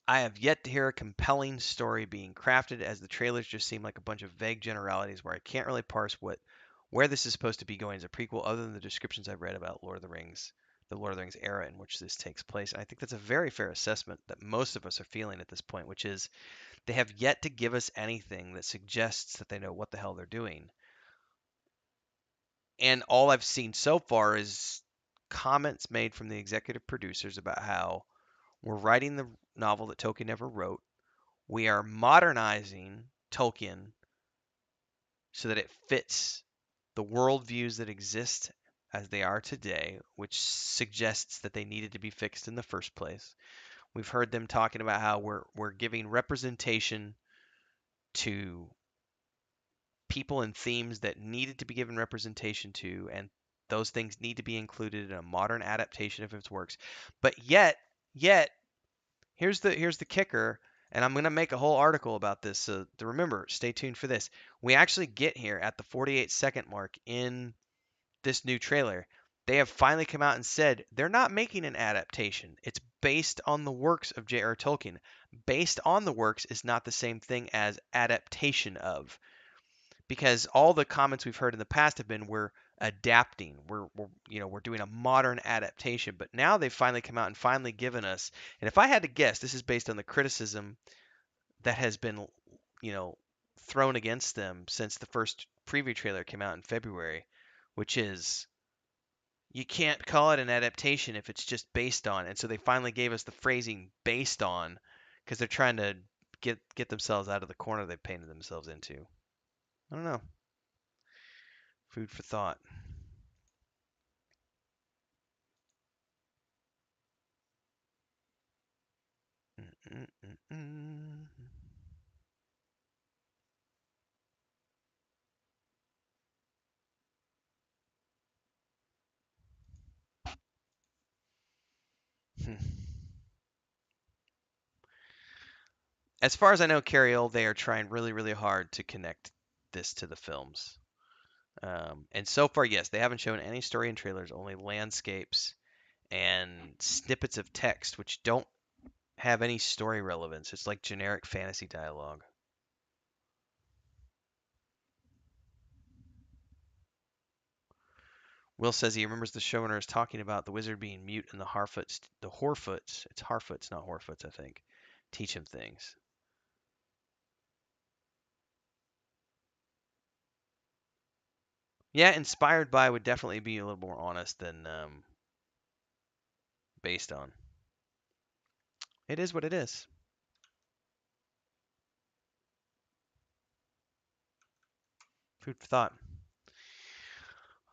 I have yet to hear a compelling story being crafted, as the trailers just seem like a bunch of vague generalities where I can't really parse where this is supposed to be going as a prequel, other than the descriptions I've read about Lord of the Rings, the Lord of the Rings era in which this takes place. And I think that's a very fair assessment that most of us are feeling at this point, which is they have yet to give us anything that suggests that they know what the hell they're doing. And all I've seen so far is comments made from the executive producers about how we're writing the novel that Tolkien never wrote. We are modernizing Tolkien so that it fits the worldviews that exist as they are today, which suggests that they needed to be fixed in the first place. We've heard them talking about how we're giving representation to people and themes that needed to be given representation to, and those things need to be included in a modern adaptation of its works. But yet, here's the kicker, and I'm going to make a whole article about this, so to remember, stay tuned for this. We actually get here at the 48-second mark in this new trailer. They have finally come out and said they're not making an adaptation. It's based on the works of J.R. Tolkien. Based on the works is not the same thing as adaptation of, because all the comments we've heard in the past have been we're adapting, we're doing a modern adaptation. But now they've finally come out and finally given us, and if I had to guess, this is based on the criticism that has been thrown against them since the first preview trailer came out in February, which is you can't call it an adaptation if it's just based on. And so they finally gave us the phrasing based on, because they're trying to get themselves out of the corner they've painted themselves into. I don't know. Food for thought. Mm-mm-mm-mm. As far as I know, Carriel, they are trying really, really hard to connect this to the films. And so far, yes, they haven't shown any story in trailers, only landscapes and snippets of text, which don't have any story relevance. It's like generic fantasy dialogue. Will says he remembers the showrunner is talking about the wizard being mute and the Horfoots, it's Harfoots, not Horfoots, I think, teach him things. Yeah, inspired by would definitely be a little more honest than based on. It is what it is. Food for thought.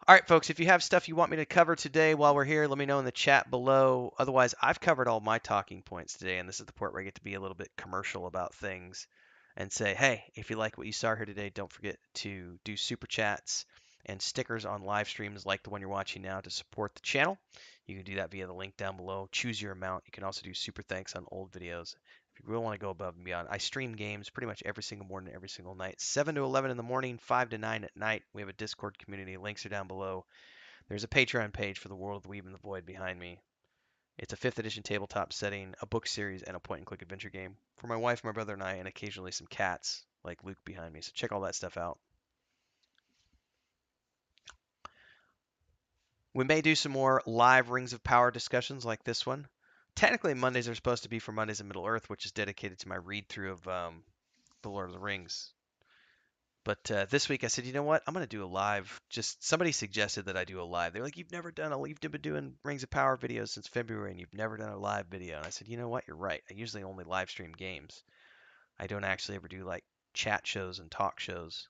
All right, folks, if you have stuff you want me to cover today while we're here, let me know in the chat below. Otherwise, I've covered all my talking points today, and this is the part where I get to be a little bit commercial about things and say, hey, if you like what you saw here today, don't forget to do super chats and stickers on live streams like the one you're watching now to support the channel. You can do that via the link down below. Choose your amount. You can also do super thanks on old videos. If you really want to go above and beyond, I stream games pretty much every single morning, every single night, 7 to 11 in the morning, 5 to 9 at night. We have a Discord community. Links are down below. There's a Patreon page for the World of the Weeb and the Void behind me. It's a 5th edition tabletop setting, a book series, and a point-and-click adventure game for my wife, my brother, and I, and occasionally some cats like Luke behind me. So check all that stuff out. We may do some more live Rings of Power discussions like this one. Technically, Mondays are supposed to be for Mondays in Middle-earth, which is dedicated to my read-through of The Lord of the Rings. But this week I said, you know what? I'm going to do a live. Just somebody suggested that I do a live. They're like, you've been doing Rings of Power videos since February and you've never done a live video. And I said, you know what? You're right. I usually only live stream games. I don't actually ever do like chat shows and talk shows.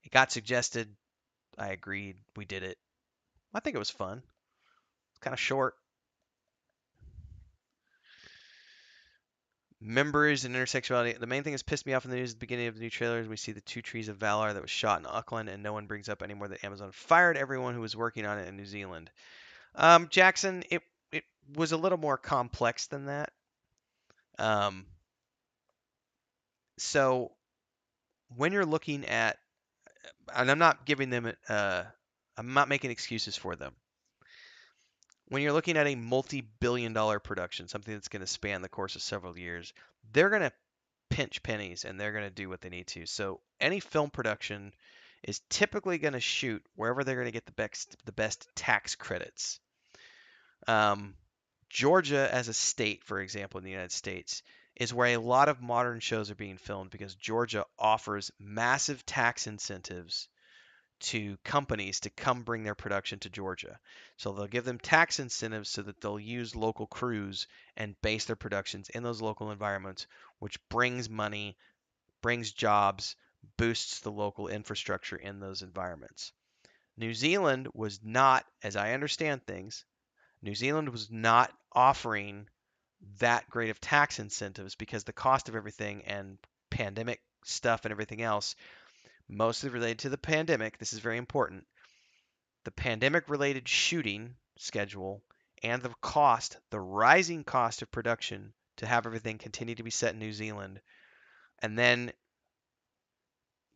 It got suggested. I agreed. We did it. I think it was fun. It's kind of short. Members and intersexuality. The main thing that's pissed me off in the news at the beginning of the new trailers, we see the 2 Trees of Valor that was shot in Auckland, and no one brings up anymore that Amazon fired everyone who was working on it in New Zealand. Jackson, it was a little more complex than that. So when you're looking at, and I'm not giving them, I'm not making excuses for them. When you're looking at a multi-billion-dollar production, something that's going to span the course of several years, they're going to pinch pennies and they're going to do what they need to. So any film production is typically going to shoot wherever they're going to get the best tax credits. Georgia as a state, for example, in the United States, is where a lot of modern shows are being filmed because Georgia offers massive tax incentives to companies to come bring their production to Georgia. So they'll give them tax incentives so that they'll use local crews and base their productions in those local environments, which brings money, brings jobs, boosts the local infrastructure in those environments. New Zealand was not, as I understand things, New Zealand was not offering that great of tax incentives because the cost of everything and pandemic stuff and everything else, mostly related to the pandemic, this is very important. The pandemic related shooting schedule and the rising cost of production to have everything continue to be set in New Zealand. And then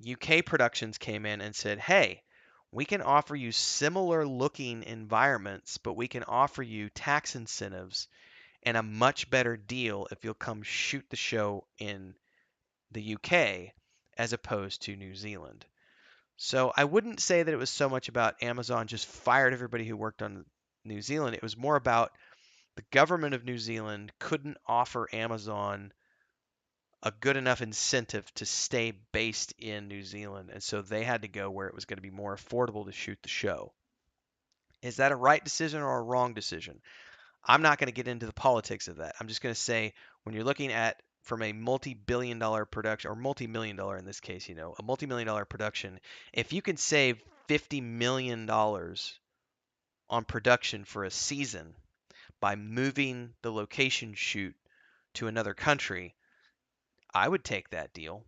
UK productions came in and said, hey, we can offer you similar looking environments, but we can offer you tax incentives and a much better deal if you'll come shoot the show in the UK as opposed to New Zealand. So I wouldn't say that it was so much about Amazon just fired everybody who worked on New Zealand. It was more about the government of New Zealand couldn't offer Amazon a good enough incentive to stay based in New Zealand, and so they had to go where it was going to be more affordable to shoot the show. Is that a right decision or a wrong decision? I'm not going to get into the politics of that. I'm just going to say when you're looking at from a multi-billion-dollar production, or multi-million-dollar in this case, a multi-million-dollar production, if you can save $50 million on production for a season by moving the location shoot to another country, I would take that deal.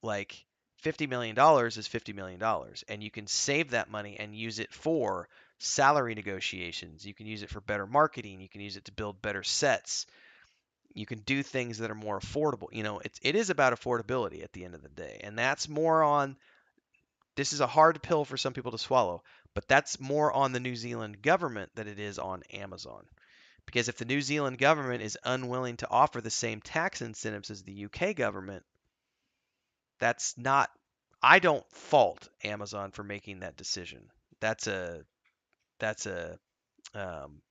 Like $50 million is $50 million, and you can save that money and use it for salary negotiations. You can use it for better marketing. You can use it to build better sets. You can do things that are more affordable. It is about affordability at the end of the day, and that's more on. This is a hard pill for some people to swallow, but that's more on the New Zealand government than it is on Amazon. Because if the New Zealand government is unwilling to offer the same tax incentives as the UK government, that's not. I don't fault Amazon for making that decision. That's a that's a um,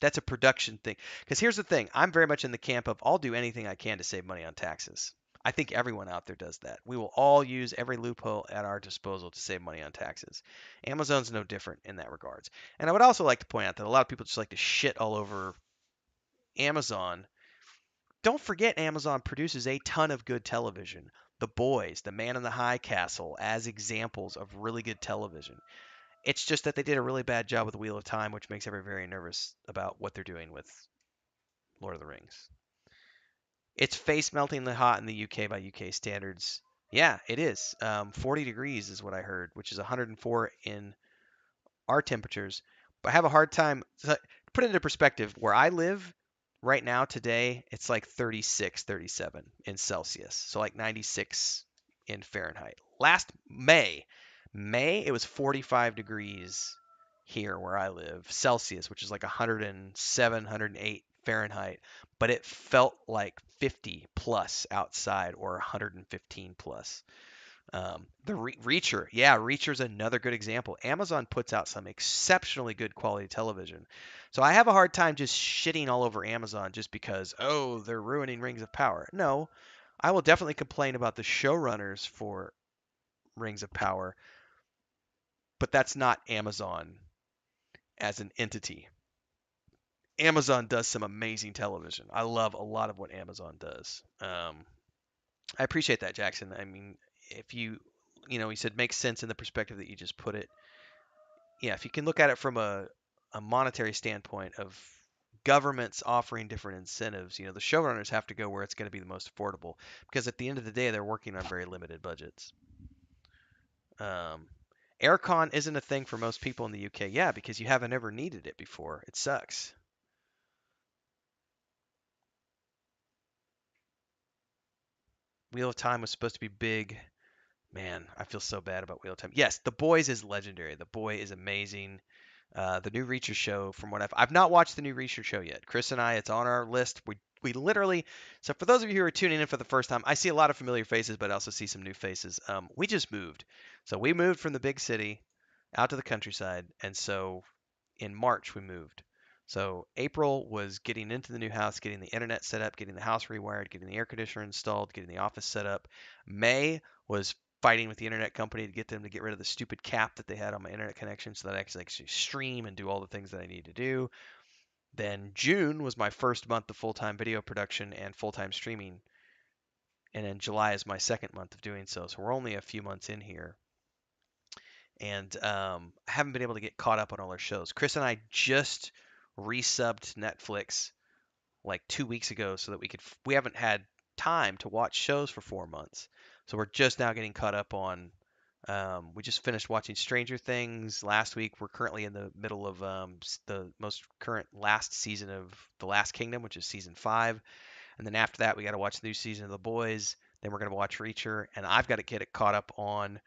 that's a production thing. Because here's the thing, I'm very much in the camp of I'll do anything I can to save money on taxes. I think everyone out there does that. We will all use every loophole at our disposal to save money on taxes. Amazon's no different in that regards. And I would also like to point out that a lot of people just like to shit all over Amazon. Don't forget Amazon produces a ton of good television. The Boys, The Man in the High Castle as examples of really good television. It's just that they did a really bad job with the Wheel of Time, which makes everyone very nervous about what they're doing with Lord of the Rings. It's face meltingly hot in the UK by UK standards. Yeah, it is. 40 degrees is what I heard, which is 104 in our temperatures. But I have a hard time. To put it into perspective, where I live right now today, it's like 36, 37 in Celsius. So like 96 in Fahrenheit. Last May, it was 45 degrees here where I live, Celsius, which is like 107, 108 Fahrenheit. But it felt like 50 plus outside or 115 plus. The Reacher, yeah, Reacher's another good example. Amazon puts out some exceptionally good quality television. So I have a hard time just shitting all over Amazon just because, oh, they're ruining Rings of Power. No, I will definitely complain about the showrunners for Rings of Power, but that's not Amazon as an entity. Amazon does some amazing television. I love a lot of what Amazon does. I appreciate that, Jackson. I mean, if you said makes sense in the perspective that you just put it. Yeah, if you can look at it from a monetary standpoint of governments offering different incentives, the showrunners have to go where it's going to be the most affordable because at the end of the day, they're working on very limited budgets. Aircon isn't a thing for most people in the UK. Yeah, because you haven't ever needed it before. It sucks. Wheel of Time was supposed to be big. Man, I feel so bad about Wheel of Time. Yes, The Boys is legendary. The Boy is amazing. The new Reacher show, from what I've not watched the new Reacher show yet. Chris and I, it's on our list. We literally. So for those of you who are tuning in for the first time, I see a lot of familiar faces, but I also see some new faces. We just moved, so we moved from the big city out to the countryside, and so in March we moved. So April was getting into the new house, getting the internet set up, getting the house rewired, getting the air conditioner installed, getting the office set up. May was fighting with the internet company to get them to get rid of the stupid cap that they had on my internet connection so that I could actually stream and do all the things that I need to do. Then June was my first month of full-time video production and full-time streaming. And then July is my second month of doing so. So we're only a few months in here. And I haven't been able to get caught up on all our shows. Chris and I just resubbed Netflix like 2 weeks ago so that we haven't had time to watch shows for 4 months. So we're just now getting caught up on. We just finished watching Stranger Things last week. We're currently in the middle of the most current last season of The Last Kingdom, which is season 5. And then after that, we got to watch the new season of The Boys. Then we're going to watch Reacher. And I've got to get it caught up on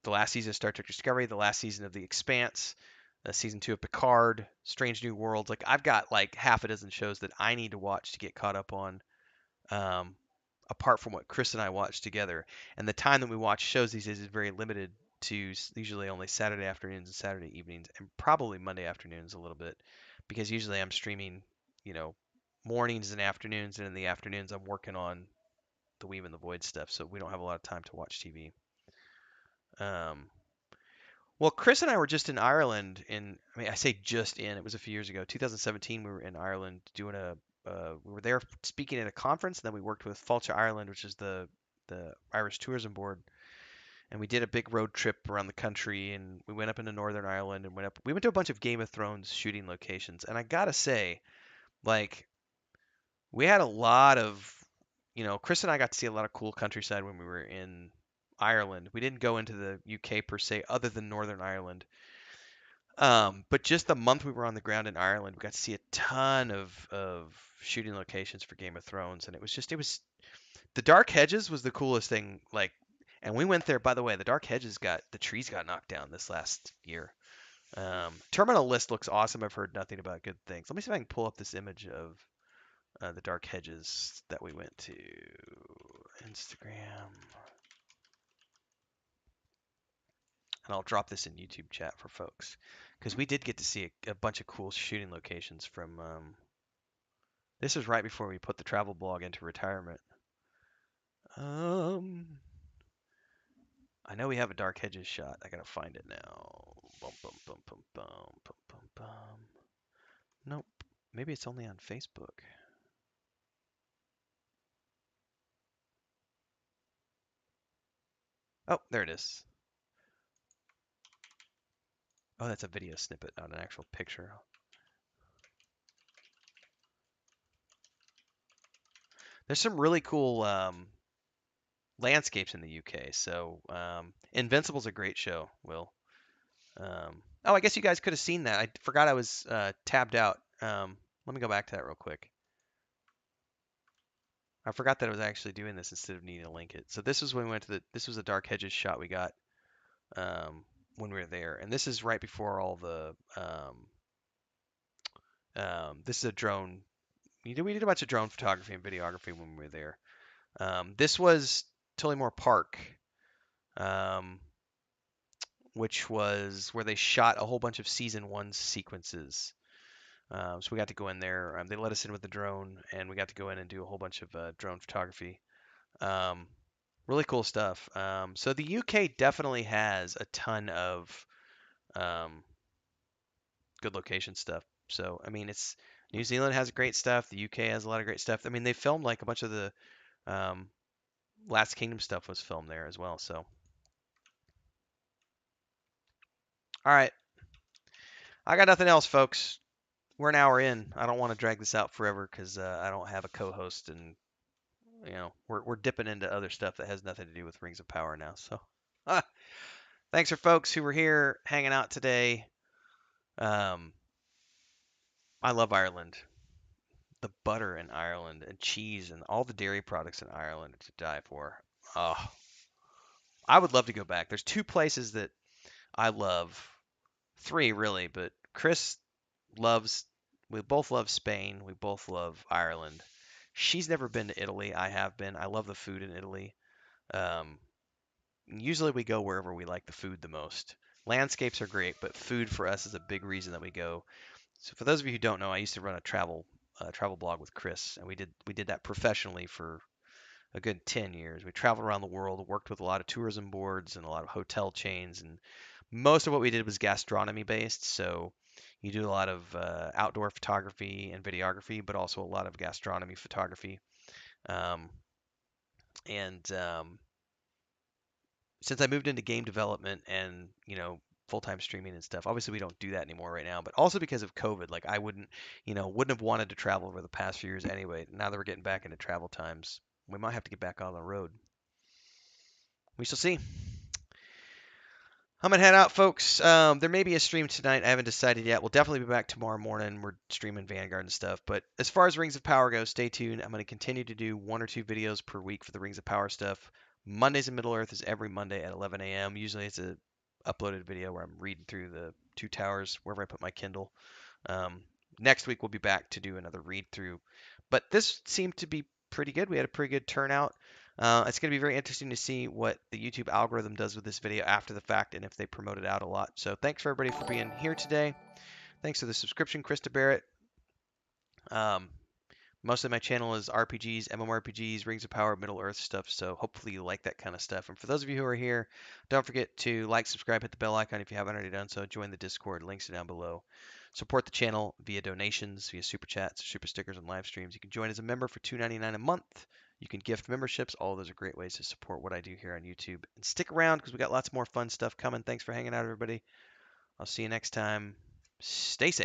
the last season of Star Trek Discovery, the last season of The Expanse, season 2 of Picard, Strange New Worlds. Like I've got like half a dozen shows that I need to watch to get caught up on, um, apart from what Chris and I watch together. And the time that we watch shows these days is very limited to usually only Saturday afternoons and Saturday evenings, and probably Monday afternoons a little bit, because usually I'm streaming, you know, mornings and afternoons, and in the afternoons I'm working on the Weave and the Void stuff, so we don't have a lot of time to watch TV. Um, Well, Chris and I were just in Ireland I mean, I say just in, it was a few years ago. 2017, we were in Ireland doing we were there speaking at a conference, and then we worked with Fáilte Ireland, which is the Irish Tourism Board, and we did a big road trip around the country, and we went up into Northern Ireland and we went to a bunch of Game of Thrones shooting locations, and I gotta say, like, we had a lot of, Chris and I got to see a lot of cool countryside when we were in Ireland. We didn't go into the UK per se, other than Northern Ireland. But just the month we were on the ground in Ireland, we got to see a ton of shooting locations for Game of Thrones, and it was the Dark Hedges was the coolest thing. Like, and we went there. By the way, the trees got knocked down this last year. Terminal List looks awesome. I've heard nothing about good things. Let me see if I can pull up this image of the Dark Hedges that we went to. Instagram. And I'll drop this in YouTube chat for folks, because we did get to see a bunch of cool shooting locations from. This was right before we put the travel blog into retirement. I know we have a Dark Hedges shot. I gotta find it now. Bum, bum, bum, bum, bum, bum, bum, bum. Nope. Maybe it's only on Facebook. Oh, there it is. Oh, that's a video snippet, not an actual picture. There's some really cool landscapes in the UK. So Invincible's a great show, Will. Oh, I guess you guys could have seen that. I forgot I was tabbed out. Let me go back to that real quick. I forgot that I was actually doing this instead of needing to link it. So this is when we went to this was a Dark Hedges shot we got when we were there. And this is right before all the, this is a drone. We did a bunch of drone photography and videography when we were there. This was Tullymore Park, which was where they shot a whole bunch of season 1 sequences. So we got to go in there. They let us in with the drone, and we got to go in and do a whole bunch of drone photography. Really cool stuff. So the UK definitely has a ton of good location stuff. So I mean, it's New Zealand has great stuff. The UK has a lot of great stuff. I mean, they filmed like a bunch of the Last Kingdom stuff was filmed there as well. So all right, I got nothing else, folks. We're an hour in. I don't want to drag this out forever because I don't have a co-host, and we're dipping into other stuff that has nothing to do with Rings of Power now. So thanks for folks who were here hanging out today. I love Ireland. The butter in Ireland and cheese and all the dairy products in Ireland are to die for. Oh, I would love to go back. There's 2 places that I love. 3 really, but Chris loves. We both love Spain. We both love Ireland. She's never been to Italy. I have been. I love the food in Italy. Um, Usually we go wherever we like the food the most. Landscapes are great, but food for us is a big reason that we go. So for those of you who don't know, I used to run a travel blog with Chris, and we did that professionally for a good 10 years. We traveled around the world, worked with a lot of tourism boards and a lot of hotel chains, and most of what we did was gastronomy based. So you do a lot of outdoor photography and videography, but also a lot of gastronomy photography. Um, and since I moved into game development and full-time streaming and stuff, obviously we don't do that anymore right now. But also because of COVID, like I wouldn't have wanted to travel over the past few years anyway. Now that we're getting back into travel times, we might have to get back on the road. We shall see. I'm gonna head out, folks. There may be a stream tonight. I haven't decided yet. We'll definitely be back tomorrow morning. We're streaming Vanguard and stuff. But as far as Rings of Power goes, stay tuned. I'm gonna continue to do 1 or 2 videos per week for the Rings of Power stuff. Mondays in Middle Earth is every Monday at 11 a.m. Usually it's a uploaded video where I'm reading through the 2 towers wherever I put my Kindle. Next week we'll be back to do another read through. But this seemed to be pretty good. We had a pretty good turnout. It's going to be very interesting to see what the YouTube algorithm does with this video after the fact and if they promote it out a lot. So thanks for everybody for being here today. Thanks for the subscription, Krista Barrett. Most of my channel is RPGs, MMORPGs, Rings of Power, Middle Earth stuff, so hopefully you like that kind of stuff. And for those of you who are here, don't forget to like, subscribe, hit the bell icon if you haven't already done so. Join the Discord, links are down below. Support the channel via donations, via super chats, super stickers, and live streams. You can join as a member for $2.99 a month. You can gift memberships. All those are great ways to support what I do here on YouTube. And stick around because we got lots more fun stuff coming. Thanks for hanging out, everybody. I'll see you next time. Stay safe.